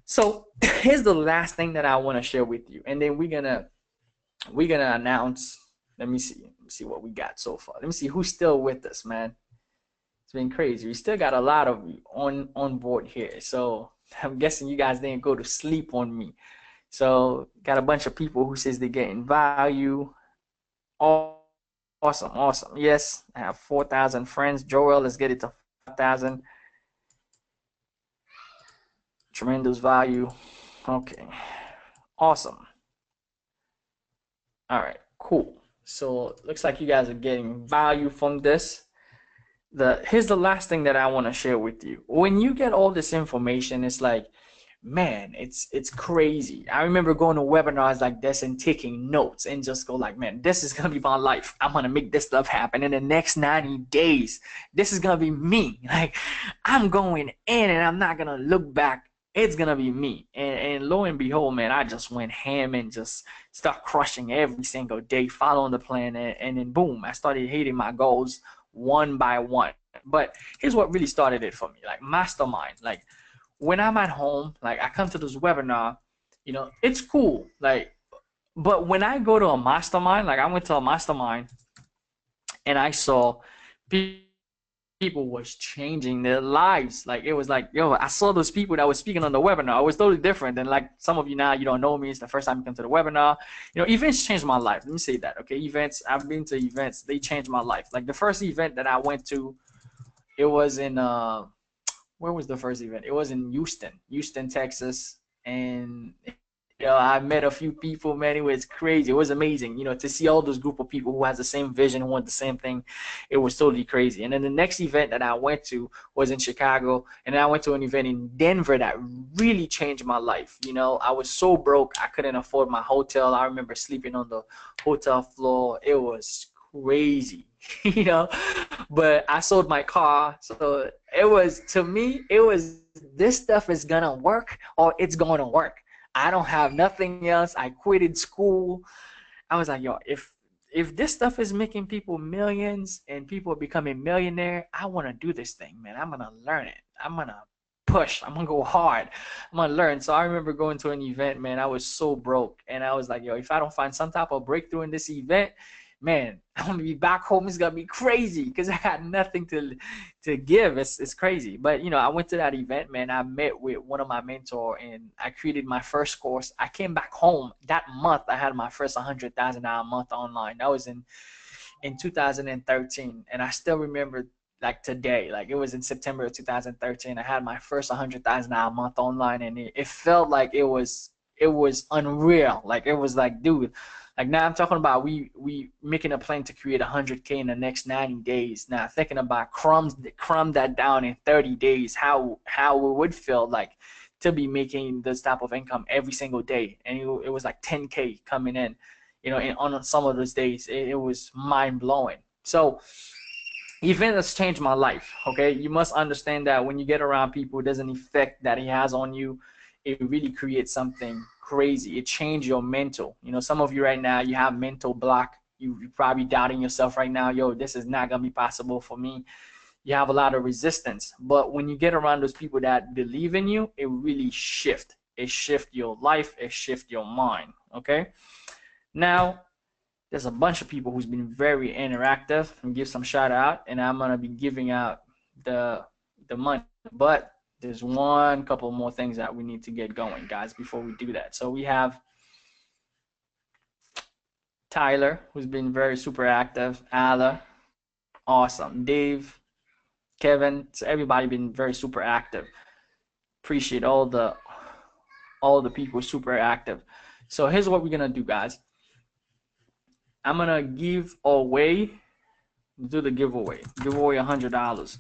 So here's the last thing that I want to share with you, and then we're gonna announce. Let me see what we got so far. Let me see who's still with us, man. It's been crazy. We still got a lot of you on board here. So I'm guessing you guys didn't go to sleep on me. So got a bunch of people who says they're getting value. Awesome. Yes, I have 4,000 friends. Joel, let's get it to 5,000. Tremendous value. Okay, awesome. All right, cool. So looks like you guys are getting value from this. Here's the last thing that I want to share with you. When you get all this information, it's like, man, it's crazy. I remember going to webinars like this and taking notes and just go like, man, this is gonna be my life. I'm gonna make this stuff happen in the next 90 days. This is gonna be me. Like, I'm going in and I'm not gonna look back. It's gonna be me. And lo and behold, man, I just went ham and just start crushing every single day, following the plan, and then boom, I started hitting my goals one by one. But here's what really started it for me, like mastermind. Like, when I'm at home, like I come to this webinar, it's cool. Like, but when I go to a mastermind, like I went to a mastermind and I saw people was changing their lives. Like, it was like, yo, I saw those people that were speaking on the webinar. It was totally different than like some of you now, you don't know me. It's the first time you come to the webinar. Events changed my life. Let me say that, okay? I've been to events. They changed my life. Like the first event that I went to, it was in where was the first event? It was in Houston, Texas. And I met a few people, man. It was crazy. It was amazing, to see all those group of people who has the same vision, who want the same thing. It was totally crazy. And then the next event that I went to was in Chicago, and then I went to an event in Denver that really changed my life. I was so broke, I couldn't afford my hotel. I remember sleeping on the hotel floor. It was crazy, but I sold my car. So to me, it was, this stuff is gonna work or it's gonna work. I don't have nothing else. I quitted school. I was like, yo, if this stuff is making people millions and people are becoming millionaire, I want to do this thing, man. I'm gonna learn it. I'm gonna push. I'm gonna go hard. I'm gonna learn. So I remember going to an event, man. I was so broke, and I was like, yo, if I don't find some type of breakthrough in this event, man, I'm gonna be back home. It's gonna be crazy because I got nothing to give. It's crazy. But I went to that event, man. I met with one of my mentor and I created my first course. I came back home that month. I had my first $100,000 a month online. That was in 2013, and I still remember like today. Like, it was in September of 2013. I had my first $100,000 a month online, and it felt like it was unreal. Like, it was like, dude, Like now I'm talking about we making a plan to create 100K in the next 90 days. Now thinking about crumb that down in 30 days, how it would feel like to be making this type of income every single day. And it was like 10K coming in, you know, and on some of those days it was mind blowing. So event has changed my life. Okay, you must understand that when you get around people, there's an effect that it has on you. It really creates something crazy. It changes your mental. You know, some of you right now, you have mental block. You're probably doubting yourself right now. Yo, this is not gonna be possible for me. You have a lot of resistance. But when you get around those people that believe in you, it really shifts. It shifts your life. It shifts your mind. Okay. Now, there's a bunch of people who's been very interactive and give some shout out, and I'm gonna be giving out the money. But there's one couple more things that we need to get going, guys, before we do that. So we have Tyler, who's been very super active, Ala, awesome, Dave, Kevin, so everybody been very super active. Appreciate all the people super active. So here's what we're gonna do, guys. I'm gonna give away, do the giveaway. Give away $100.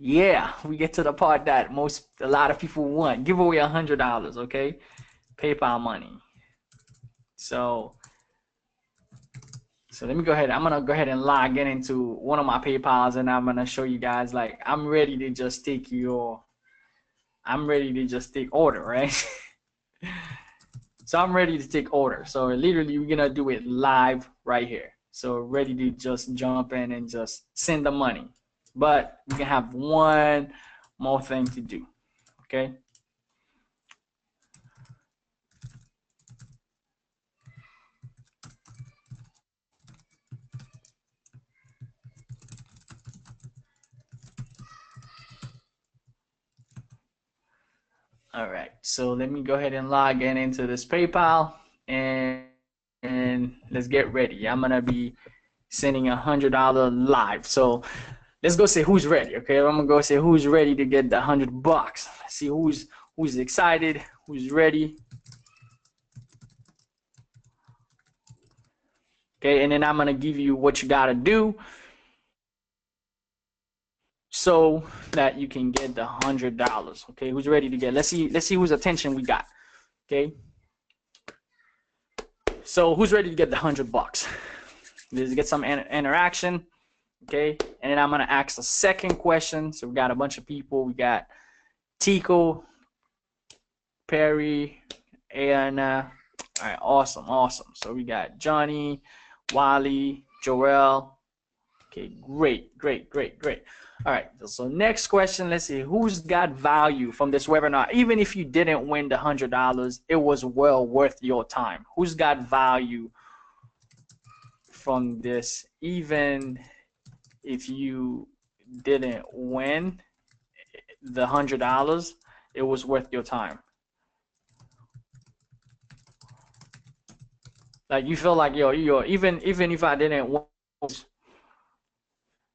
Yeah, we get to the part that a lot of people want. Give away $100, okay? PayPal money. So let me go ahead. I'm gonna go ahead and log in into one of my PayPals, and I'm gonna show you guys. Like, I'm ready to just take order, right? So I'm ready to take order. So literally, we're gonna do it live right here. So ready to just jump in and just send the money. But we can have one more thing to do, okay? All right, so let me go ahead and log in into this PayPal, and let's get ready. I'm gonna be sending $100 live. So let's go say who's ready. Okay, I'm gonna go say who's ready to get the $100. Let's see who's excited, who's ready. Okay, and then I'm gonna give you what you gotta do so that you can get the $100. Okay, who's ready to get? Let's see whose attention we got. Okay, so who's ready to get the $100? Let's get some interaction. Okay, and then I'm gonna ask the second question. So we got a bunch of people. We got Tico, Perry, Anna. All right, awesome. So we got Johnny, Wally, Joel. Okay, great. All right, so next question, let's see who's got value from this webinar. Even if you didn't win the $100, it was well worth your time. Who's got value from this? Even if you didn't win the $100, it was worth your time. Like, you feel like, yo, even if I didn't win,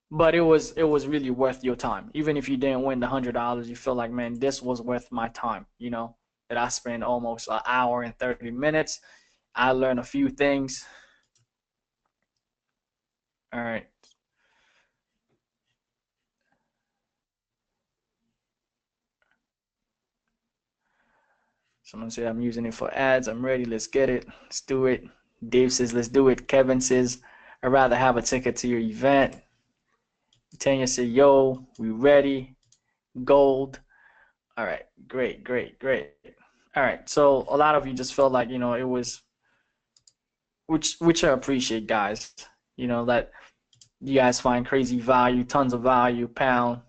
but it was really worth your time. Even if you didn't win the $100, you feel like, man, this was worth my time, you know, that I spent almost an hour and 30 minutes. I learned a few things. All right. Someone said I'm using it for ads. I'm ready. Let's get it. Let's do it. Dave says, let's do it. Kevin says, I'd rather have a ticket to your event. Tanya said, yo, we ready. Gold. All right. Great. All right. So a lot of you just felt like, you know, it was, which I appreciate, guys. You know, that you guys find crazy value, tons of value, pound.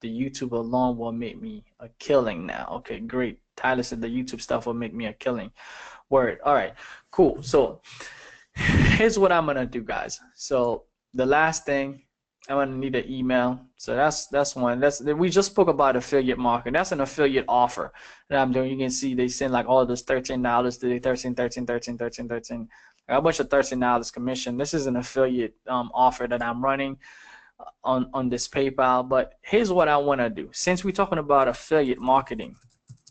The YouTube alone will make me a killing now. Okay, great. Tyler said the YouTube stuff will make me a killing. Word. All right, cool. So here's what I'm gonna do, guys. So the last thing, I'm gonna need an email. So that's one. We just spoke about affiliate marketing. That's an affiliate offer that I'm doing. You can see they send like all of those $13 today, 13. A bunch of $13 commission. This is an affiliate offer that I'm running on this PayPal. But here's what I want to do. Since we're talking about affiliate marketing,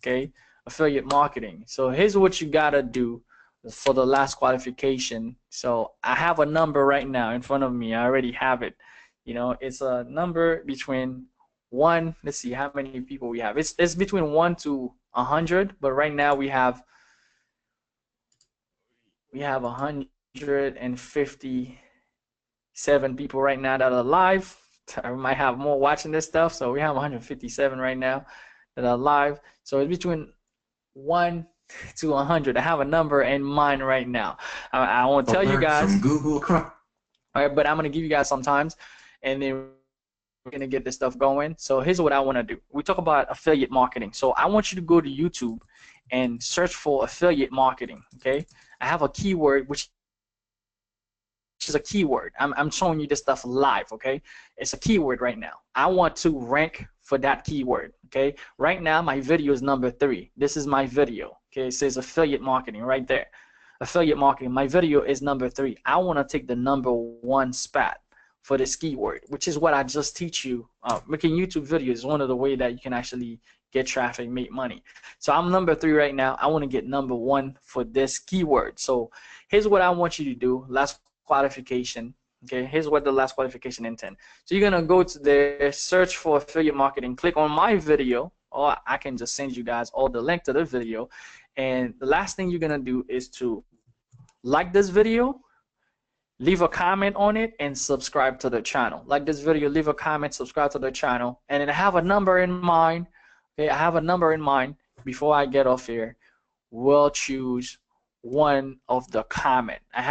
okay, affiliate marketing. So here's what you gotta do for the last qualification. So I have a number right now in front of me. I already have it. You know, it's a number between one. Let's see how many people we have. It's between 1 to 100, but right now we have 157 people right now that are live. I might have more watching this stuff, so we have 157 right now that are live. So it's between 1 to 100. I have a number in mind right now. I won't tell you Alert guys, from Google Chrome. all right, but I'm gonna give you guys some times, and then we're gonna get this stuff going. So here's what I want to do. We talk about affiliate marketing. So I want you to go to YouTube and search for affiliate marketing. Okay, I have a keyword which is a keyword. I'm showing you this stuff live, okay? It's a keyword right now. I want to rank for that keyword, okay? Right now, my video is number 3. This is my video, okay? It says affiliate marketing right there. Affiliate marketing. My video is number 3. I want to take the number 1 spot for this keyword, which is what I just teach you. Making YouTube videos is one of the ways that you can actually get traffic, make money. So I'm number 3 right now. I want to get number 1 for this keyword. So here's what I want you to do. Last qualification. Okay, here's what the last qualification intent. So you're gonna go to there, search for affiliate marketing, click on my video, or I can just send you guys all the link to the video. And the last thing you're gonna do is to like this video, leave a comment on it, and subscribe to the channel. Like this video, leave a comment, subscribe to the channel, and then I have a number in mind. Okay, I have a number in mind before I get off here. We'll choose one of the comment. I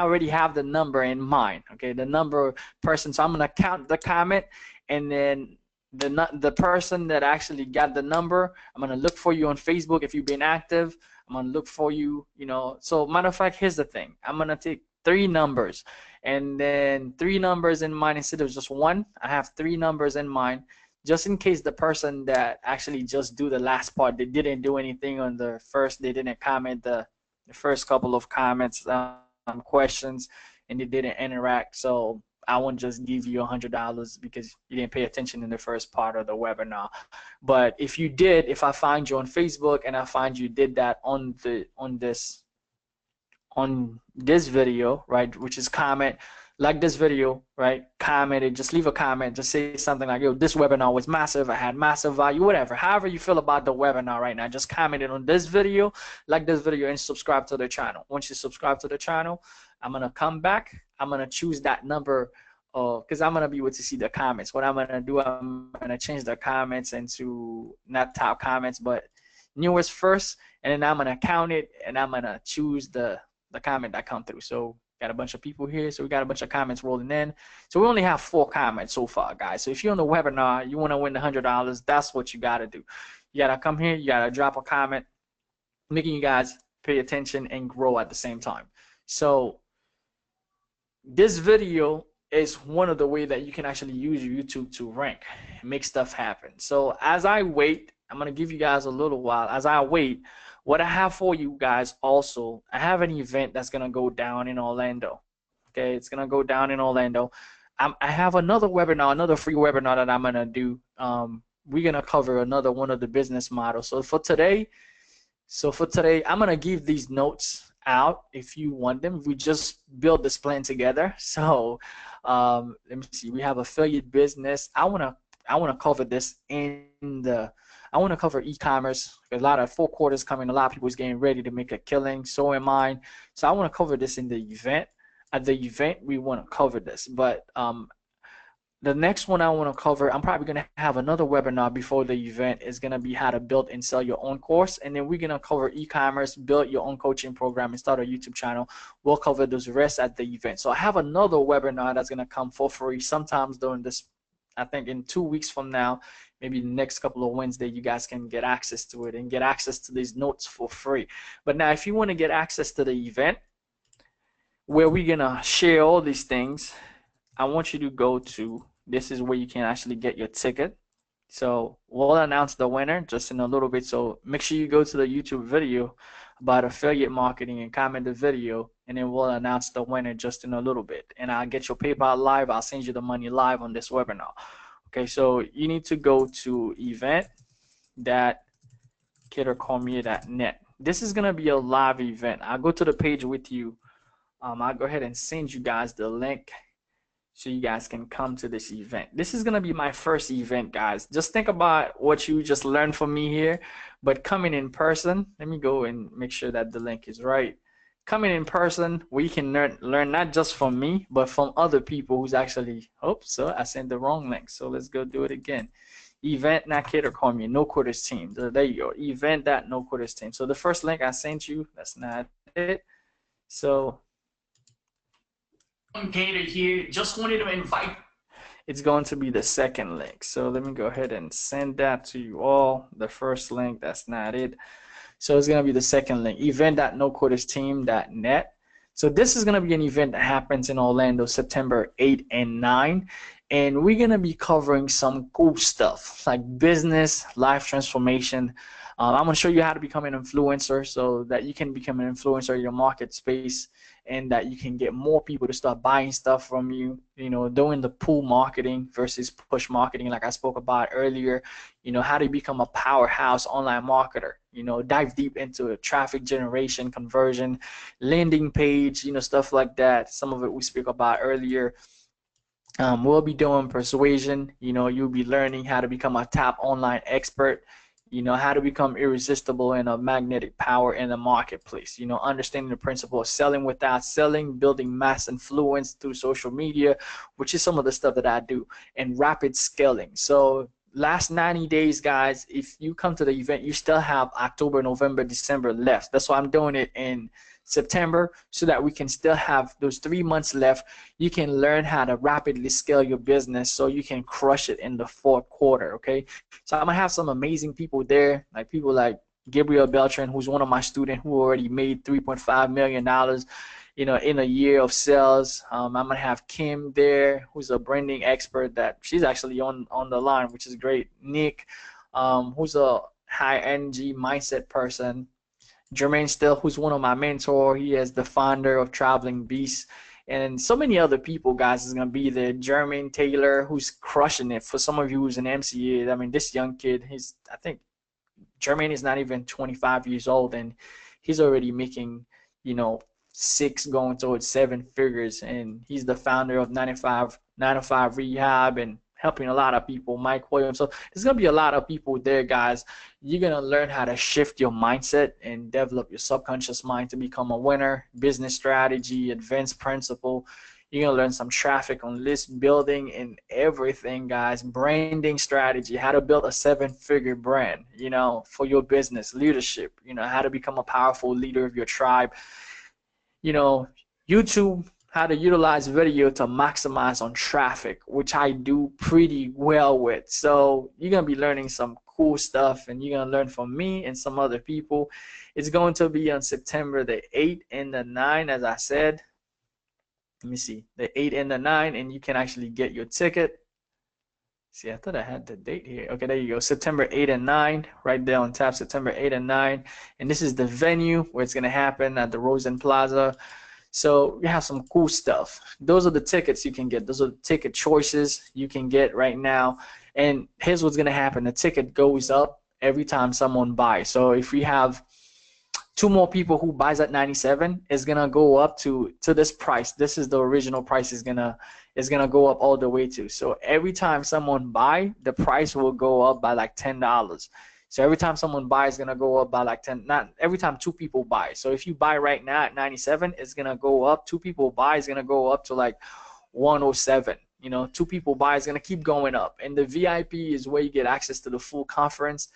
already have the number in mind. Okay, the number person. So I'm gonna count the comment, and then the person that actually got the number, I'm gonna look for you on Facebook if you've been active. I'm gonna look for you. You know. So matter of fact, here's the thing. I'm gonna take 3 numbers, and then 3 numbers in mind instead of just 1. I have 3 numbers in mind, just in case the person that actually just do the last part, they didn't do anything on the first, they didn't comment the first couple of comments, questions, and they didn't interact. So I won't just give you $100 because you didn't pay attention in the first part of the webinar. But if you did, if I find you on Facebook and I find you did that on this video, right, which is comment, like this video, right, comment it, just leave a comment, just say something like, yo, this webinar was massive, I had massive value, whatever, however you feel about the webinar right now, just comment it on this video, like this video, and subscribe to the channel. Once you subscribe to the channel, I'm gonna come back, I'm gonna choose that number, because I'm gonna be able to see the comments. What I'm gonna do, I'm gonna change the comments into not top comments, but newest first, and then I'm gonna count it, and I'm gonna choose the comment that come through. So got a bunch of people here, so we got a bunch of comments rolling in. So we only have 4 comments so far, guys. So if you're on the webinar, you want to win the $100, that's what you got to do. You got to come here, you got to drop a comment, making you guys pay attention and grow at the same time. So this video is one of the ways that you can actually use YouTube to rank, make stuff happen. So as I wait, I'm going to give you guys a little while. As I wait, what I have for you guys also, I have an event that's going to go down in Orlando. Okay, it's going to go down in Orlando. I have another webinar, another free webinar that I'm going to do. We're going to cover another one of the business models. So for today, I'm going to give these notes out if you want them. We just build this plan together. So let me see. We have affiliate business. I want to cover this I want to cover e-commerce. A lot of 4 quarters coming. A lot of people is getting ready to make a killing. So am I. So I want to cover this in the event. At the event, we want to cover this. But the next one I want to cover, I'm probably going to have another webinar before the event. Is going to be how to build and sell your own course. And then we're going to cover e-commerce, build your own coaching program, and start a YouTube channel. We'll cover those rest at the event. So I have another webinar that's going to come for free sometimes during this, I think in 2 weeks from now, maybe the next couple of Wednesday, you guys can get access to it and get access to these notes for free. But now if you want to get access to the event where we're going to share all these things, I want you to go to, this is where you can actually get your ticket. So we'll announce the winner just in a little bit. So make sure you go to the YouTube video about affiliate marketing and comment the video, and then we'll announce the winner just in a little bit. And I'll get your PayPal live. I'll send you the money live on this webinar. Okay, so you need to go to event.gateway. catercormier.net. This is gonna be a live event. I'll go to the page with you. I'll go ahead and send you guys the link so you guys can come to this event. This is gonna be my first event, guys. Just think about what you just learned from me here, but coming in person. Let me go and make sure that the link is right. Coming in person, we can learn not just from me, but from other people who's actually. Oops, so I sent the wrong link. So let's go do it again. Event not cater call me no quarters team. There you go. Event that no quarters team. So the first link I sent you, that's not it. So cater here. Just wanted to invite. It's going to be the second link. So let me go ahead and send that to you all. The first link, that's not it. So it's going to be the second link, event.noquittersteam.net. So this is going to be an event that happens in Orlando, September 8 and 9. And we're going to be covering some cool stuff like business, life transformation. I'm going to show you how to become an influencer so that you can become an influencer in your market space and that you can get more people to start buying stuff from you, doing the pull marketing versus push marketing like I spoke about earlier, how to become a powerhouse online marketer, dive deep into traffic generation, conversion, landing page, stuff like that. Some of it we spoke about earlier. We'll be doing persuasion. You'll be learning how to become a top online expert, how to become irresistible and a magnetic power in the marketplace, understanding the principle of selling without selling, building mass influence through social media, which is some of the stuff that I do, and rapid scaling. So last 90 days, guys, if you come to the event, you still have October, November, December left. That's why I'm doing it in September so that we can still have those 3 months left. You can learn how to rapidly scale your business so you can crush it in the fourth quarter, okay? So I'm gonna have some amazing people there, like people like Gabriel Beltran, who's one of my students who already made $3.5 million, in a year of sales. I'm gonna have Kim there, who's a branding expert that she's actually on the line, which is great. Nick, who's a high energy mindset person. Jermaine Still, who's one of my mentor. He is the founder of Traveling Beast. And so many other people, guys, is going to be there. Jermaine Taylor, who's crushing it. For some of you who's an MCA, I mean, this young kid, I think Jermaine is not even 25 years old, and he's already making, 6 going towards 7 figures. And he's the founder of 905 Rehab and helping a lot of people, Mike Williams. So there's going to be a lot of people there, guys. You're going to learn how to shift your mindset and develop your subconscious mind to become a winner, business strategy, advanced principle. You're going to learn some traffic on list building and everything, guys. Branding strategy, how to build a 7-figure brand, for your business, leadership, how to become a powerful leader of your tribe. YouTube, how to utilize video to maximize on traffic, which I do pretty well with. So you're going to be learning some cool stuff, and you're going to learn from me and some other people. It's going to be on September the 8th and the 9th, as I said. Let me see, the 8th and the 9th, and you can actually get your ticket. See, I thought I had the date here. Okay, there you go. September 8 and 9, right there on top, September 8 and 9. And this is the venue where it's going to happen at the Rosen Plaza. So we have some cool stuff. Those are the tickets you can get. Those are the ticket choices you can get right now. And here's what's going to happen. The ticket goes up every time someone buys. So if we have 2 more people who buys at 97, it's going to go up to this price. This is the original price is going to go up all the way to. So every time someone buy, the price will go up by like $10. So every time someone buys, it's gonna go up by like 10. Not every time 2 people buy. So if you buy right now at 97, it's gonna go up. 2 people buy, it's gonna go up to like 107. 2 people buy, it's gonna keep going up. And the VIP is where you get access to the full conference.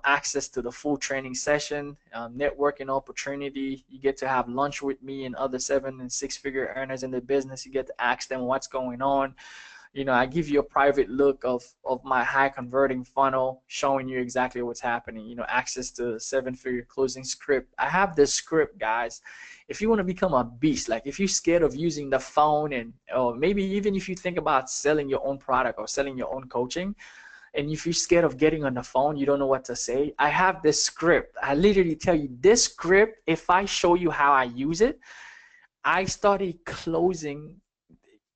Access to the full training session, networking opportunity. You get to have lunch with me and other 7- and 6-figure earners in the business. You get to ask them what's going on. I give you a private look of my high converting funnel, showing you exactly what's happening. Access to 7-figure closing script. I have this script, guys. If you want to become a beast, like if you're scared of using the phone, and or maybe even if you think about selling your own product or selling your own coaching, and if you're scared of getting on the phone, you don't know what to say, I have this script. I literally tell you this script, if I show you how I use it, I started closing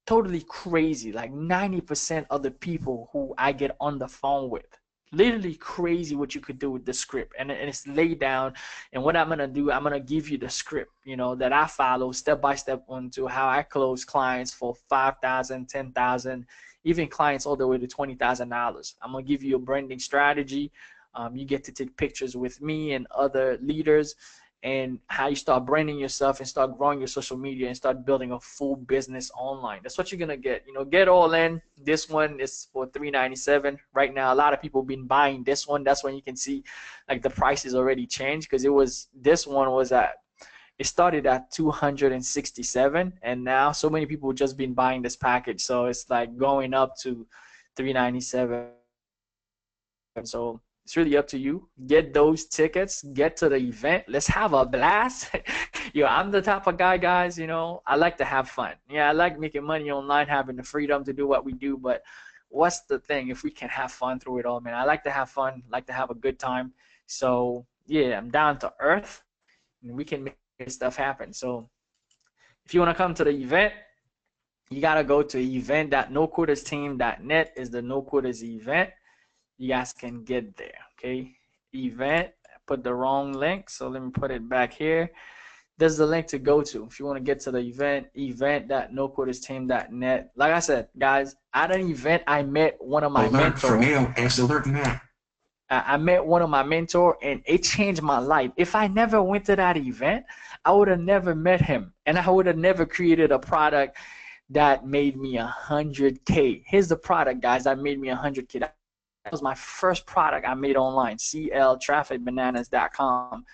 totally crazy, like 90% of the people who I get on the phone with. literally crazy what you could do with the script, and it's laid down. And what I'm gonna do, I'm gonna give you the script, that I follow step by step onto how I close clients for 5,000, 10,000, even clients all the way to $20,000. I'm gonna give you a branding strategy. You get to take pictures with me and other leaders, and how you start branding yourself and start growing your social media and start building a full business online. That's what you're gonna get. Get all in. This one is for $397 right now. A lot of people been buying this one. That's when you can see like the price is already changed, because this one was at, it started at 267, and now so many people just been buying this package, so it's like going up to 397. So it's really up to you. Get those tickets, get to the event. Let's have a blast. I'm the type of guy, guys, I like to have fun. Yeah, I like making money online, having the freedom to do what we do, but what's the thing if we can have fun through it all, man? I like to have fun, like to have a good time. So yeah, I'm down to earth, and we can make stuff happen. So if you want to come to the event, you got to go to event.noquittersteam.net is the No Quitters event. You guys can get there. Okay, event, I put the wrong link, so let me put it back here. There's the link to go to if you want to get to the event, event.noquittersteam.net. Like I said, guys, at an event I met one of my Alert for mentors. mail as alert man. I met one of my mentor, and it changed my life. If I never went to that event, I would have never met him, and I would have never created a product that made me 100K. Here's the product, guys, that made me 100K. That was my first product I made online, cltrafficbananas.com.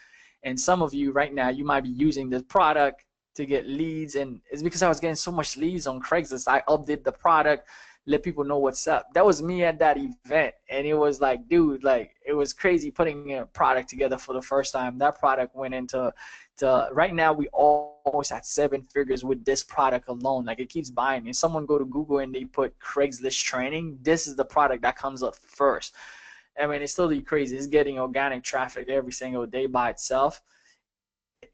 And some of you right now, you might be using this product to get leads, and it's because I was getting so much leads on Craigslist. I updated the product, let people know what's up. That was me at that event, and it was like, dude, like it was crazy putting a product together for the first time. That product went into right now we almost at 7 figures with this product alone. Like it keeps buying. And someone go to Google and they put Craigslist training, this is the product that comes up first. I mean, it's totally crazy. It's getting organic traffic every single day by itself.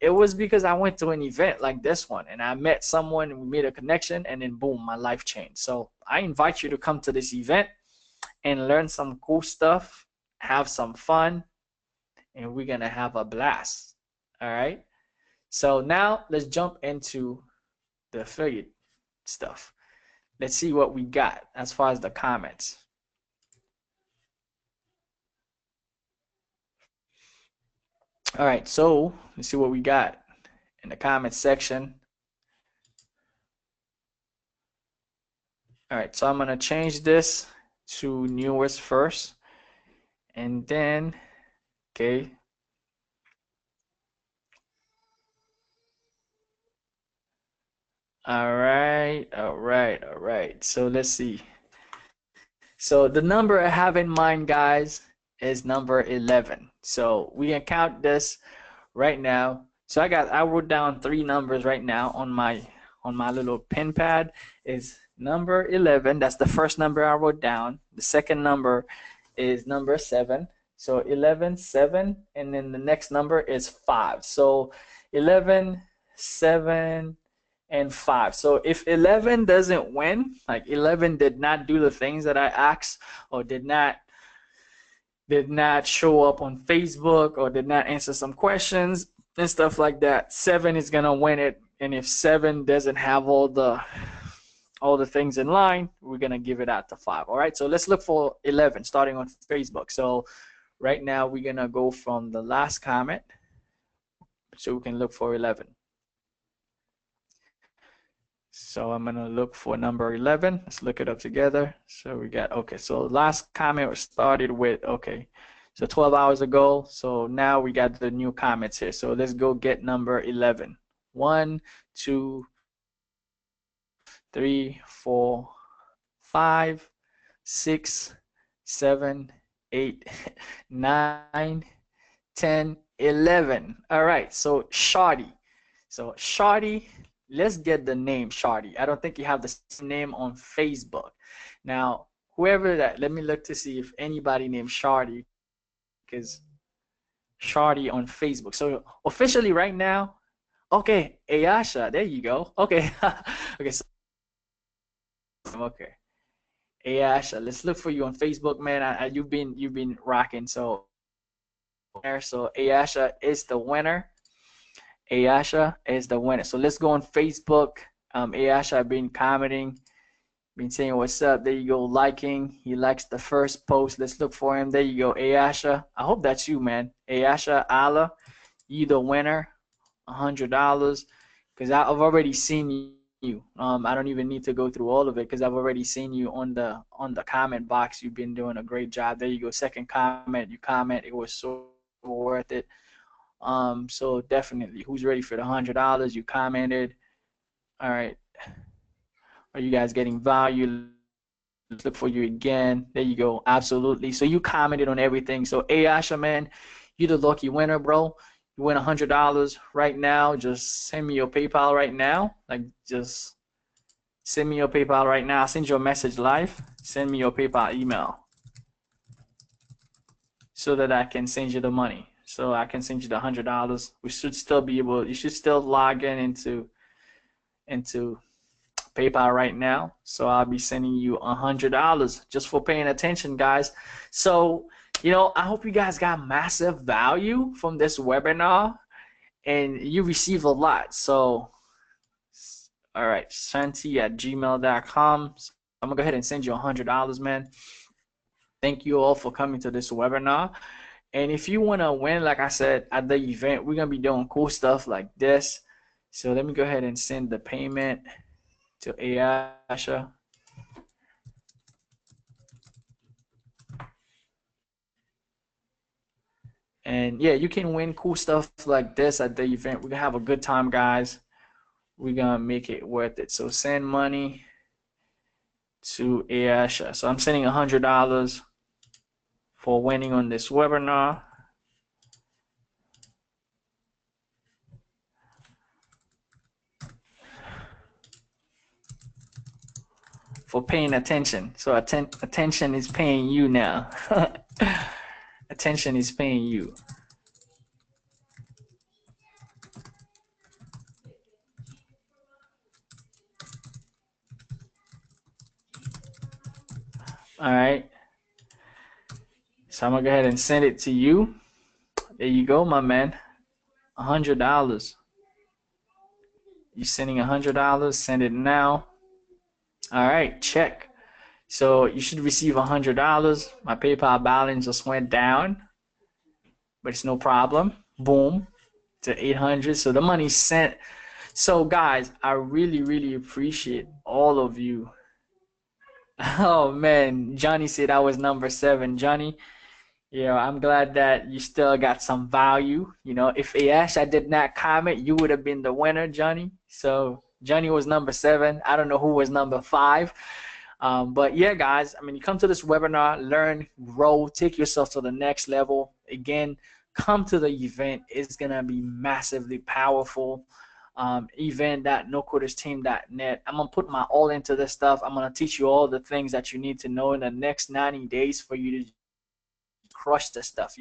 It was because I went to an event like this one, and I met someone, and we made a connection, and then boom, my life changed. So I invite you to come to this event and learn some cool stuff, have some fun, and we're gonna have a blast. All right. So now let's jump into the affiliate stuff. Let's see what we got as far as the comments. All right, so let's see what we got in the comments section. All right, so I'm gonna change this to newest first, and then, okay. All right, all right, all right. So let's see. So the number I have in mind, guys, is number 11. So we can count this right now. So I wrote down 3 numbers right now on my little pen pad. Is number 11. That's the first number I wrote down. The second number is number 7. So 11, 7, and then the next number is 5. So 11, 7, and 5. So if 11 doesn't win, like 11 did not do the things that I asked, or did not show up on Facebook, or did not answer some questions and stuff like that, 7 is gonna win it. And if 7 doesn't have all the things in line, we're gonna give it out to 5. All right, so let's look for 11 starting on Facebook. So right now we're gonna go from the last comment, so we can look for 11. So I'm gonna look for number 11. Let's look it up together. So we got, okay, so last comment was started with, okay, so 12 hours ago. So now we got the new comments here. So let's go get number 11. 1, 2, 3, 4, 5, 6, 7, 8, 9, 10, 11. All right, so Shardy. So Shardy, let's get the name Shardy. I don't think you have the same name on Facebook. Now, whoever that, let me look to see if anybody named Shardy, because Shardy on Facebook. So officially right now, okay, Ayasha, there you go. Okay, okay, so, okay. Ayasha, let's look for you on Facebook, man. You've been rocking. So Ayasha is the winner. Ayasha is the winner. So let's go on Facebook. Ayasha, I've been commenting, been saying what's up. There you go, liking. He likes the first post. Let's look for him. There you go, Ayasha. I hope that's you, man. Ayasha Allah, you the winner. $100. Because I've already seen you. I don't even need to go through all of it because I've already seen you on the comment box. You've been doing a great job. There you go. Second comment, you comment. It was so worth it. So definitely, who's ready for the $100? You commented. All right. Are you guys getting value? Let's look for you again. There you go. Absolutely. So you commented on everything. So Ayasha, man, you the lucky winner, bro. You win $100 right now. Just send me your PayPal right now. Like, just send me your PayPal right now. I'll send you a message live. Send me your PayPal email so that I can send you the money. So I can send you the $100. We should still be able. You should still log in into PayPal right now. So I'll be sending you $100 just for paying attention, guys. So, I hope you guys got massive value from this webinar and you receive a lot. So, all right, santi@gmail.com. So I'm gonna go ahead and send you $100, man. Thank you all for coming to this webinar. And if you wanna win, like I said, at the event, we're gonna be doing cool stuff like this. So let me go ahead and send the payment to Ayasha. And yeah, you can win cool stuff like this at the event. We're gonna have a good time, guys. We're gonna make it worth it. So send money to Ayasha. So I'm sending $100 for winning on this webinar. For paying attention. So attention is paying you now. Attention is paying you. All right. So I'm gonna go ahead and send it to you. There you go, my man. $100. You're sending $100. Send it now. All right, check. So you should receive $100. My PayPal balance just went down, but it's no problem. Boom, to 800. So the money's sent. So guys, I really, really appreciate all of you. Oh man, Johnny said I was number 7. Johnny, I'm glad that you still got some value. If Ayasha did not comment, you would have been the winner, Johnny. So Johnny was number 7. I don't know who was number 5. But yeah, guys, you come to this webinar, learn, grow, take yourself to the next level. Again, come to the event. It's going to be massively powerful. Event.nocodersteam.net. I'm going to put my all into this stuff. I'm going to teach you all the things that you need to know in the next 90 days for you to crush this stuff.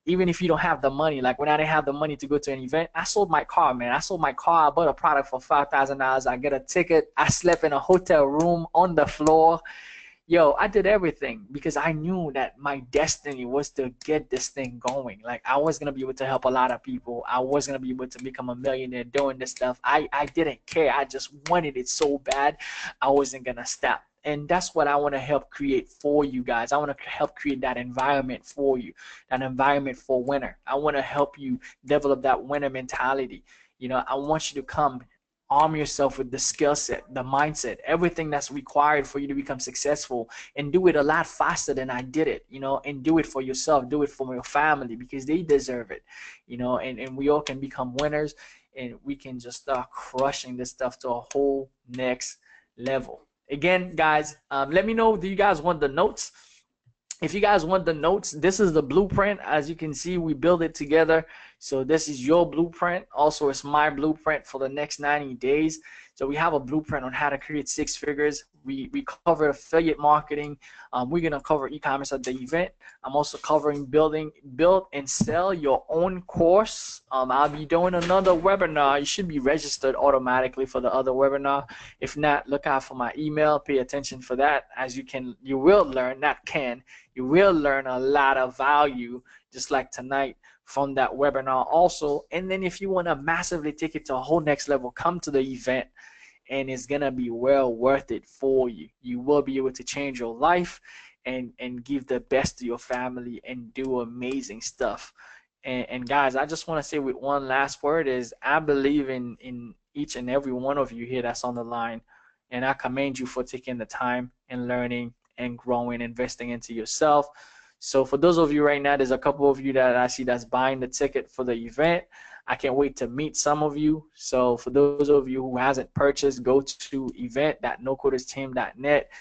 Even if you don't have the money, like when I didn't have the money to go to an event, I sold my car, man. I sold my car. I bought a product for $5,000. I get a ticket. I slept in a hotel room on the floor. I did everything because I knew that my destiny was to get this thing going. Like I was gonna be able to help a lot of people. I was gonna be able to become a millionaire doing this stuff. I didn't care. I just wanted it so bad. I wasn't gonna stop. And that's what I want to help create for you guys. I want to help create that environment for you, that environment for winner. I want to help you develop that winner mentality. I want you to come arm yourself with the skill set, the mindset, everything that's required for you to become successful, and do it a lot faster than I did it, and do it for yourself, do it for your family because they deserve it, and we all can become winners and we can just start crushing this stuff to a whole next level. Again, guys, let me know, do you guys want the notes? If you guys want the notes, this is the blueprint. As you can see, we build it together. So this is your blueprint. Also, it's my blueprint for the next 90 days. So we have a blueprint on how to create six figures. We cover affiliate marketing. We're gonna cover e-commerce at the event. I'm also covering build and sell your own course. I'll be doing another webinar. You should be registered automatically for the other webinar. If not, look out for my email. Pay attention for that, as you will learn, not can, you will learn a lot of value, just like tonight, from that webinar also. And then if you want to massively take it to a whole next level, come to the event, and it's gonna be well worth it for you. You will be able to change your life and give the best to your family and do amazing stuff. And guys, I just want to say with one last word is I believe in each and every one of you here that's on the line, and I commend you for taking the time and learning and growing, investing into yourself. So for those of you right now, there's a couple of you that I see that's buying the ticket for the event. I can't wait to meet some of you. So for those of you who hasn't purchased, go to event.nocodersteam.net.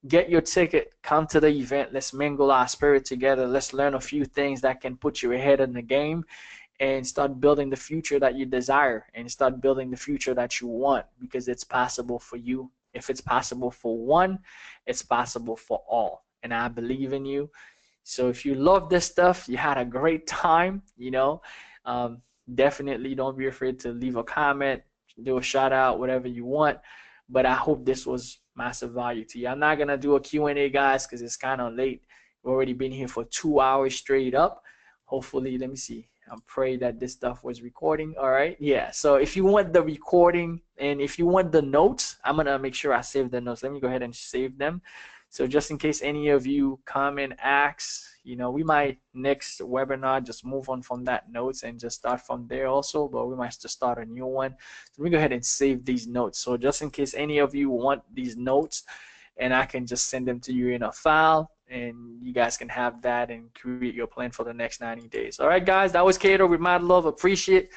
Get your ticket, come to the event. Let's mingle our spirit together. Let's learn a few things that can put you ahead in the game and start building the future that you desire and start building the future that you want, because it's possible for you. If it's possible for one, it's possible for all. And I believe in you. So if you love this stuff, you had a great time, definitely don't be afraid to leave a comment, do a shout out, whatever you want. But I hope this was massive value to you. I'm not gonna do a Q&A, guys, because it's kind of late. We've already been here for 2 hours straight up. Hopefully, let me see. I pray that this stuff was recording. All right, yeah. So if you want the recording and if you want the notes, I'm gonna make sure I save the notes. Let me go ahead and save them. So just in case any of you come and ask, we might next webinar just move on from that notes and just start from there also, but we might just start a new one. So let me go ahead and save these notes. So just in case any of you want these notes, and I can just send them to you in a file, and you guys can have that and create your plan for the next 90 days. All right, guys, that was Cato with Mad Love. Appreciate.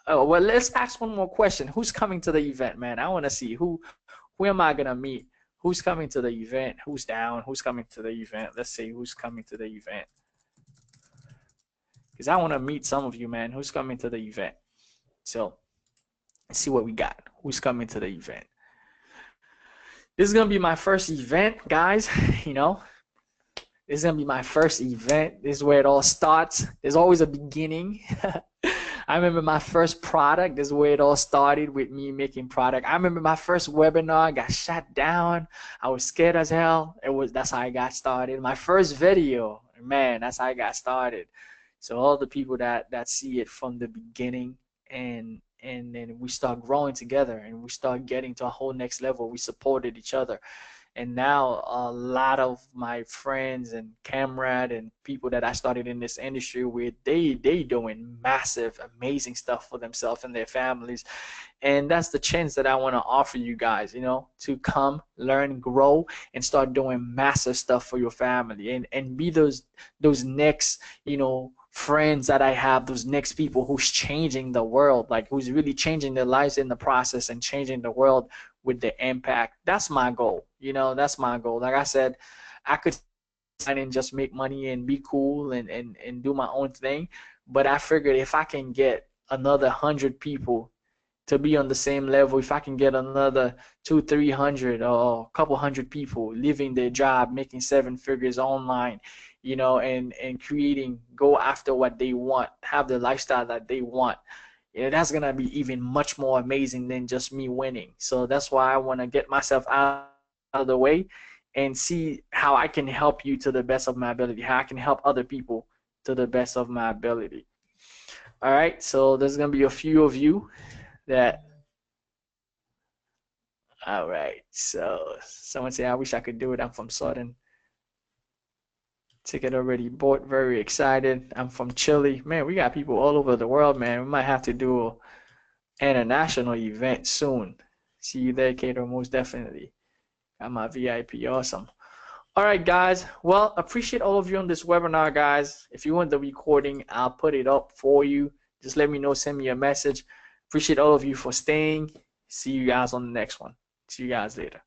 Well, let's ask one more question. Who's coming to the event, man? I want to see who am I gonna meet? Who's coming to the event? Who's down? Who's coming to the event? Let's see who's coming to the event. Because I want to meet some of you, man. Who's coming to the event? So let's see what we got. Who's coming to the event? This is going to be my first event, guys. This is going to be my first event. This is where it all starts. There's always a beginning. I remember my first product. This is where it all started, with me making product. I remember my first webinar got shut down. I was scared as hell. That's how I got started. My first video, man, that's how I got started. So all the people that see it from the beginning, and then we start growing together and we start getting to a whole next level. We supported each other. And now a lot of my friends and comrades and people that I started in this industry with, they doing massive, amazing stuff for themselves and their families. And that's the chance that I want to offer you guys, to come, learn, grow, and start doing massive stuff for your family, and be those next, friends that I have, those next people who's changing the world, like who's really changing their lives in the process and changing the world with the impact. That's my goal. That's my goal. Like I said, I could sign and just make money and be cool and do my own thing, but I figured if I can get another 100 people to be on the same level, if I can get another 200-300 or a couple hundred people leaving their job, making 7 figures online, and creating, go after what they want, have the lifestyle that they want, that's gonna be even much more amazing than just me winning. So that's why I want to get myself out of the way and see how I can help you to the best of my ability, how I can help other people to the best of my ability. All right, so there's gonna be a few of you that. All right, so someone say, I wish I could do it. I'm from Southern. Ticket already bought. Very excited. I'm from Chile. Man, we got people all over the world, man. We might have to do an international event soon. See you there, Cato, most definitely. Got my VIP. Awesome. All right, guys. Well, appreciate all of you on this webinar, guys. If you want the recording, I'll put it up for you. Just let me know. Send me a message. Appreciate all of you for staying. See you guys on the next one. See you guys later.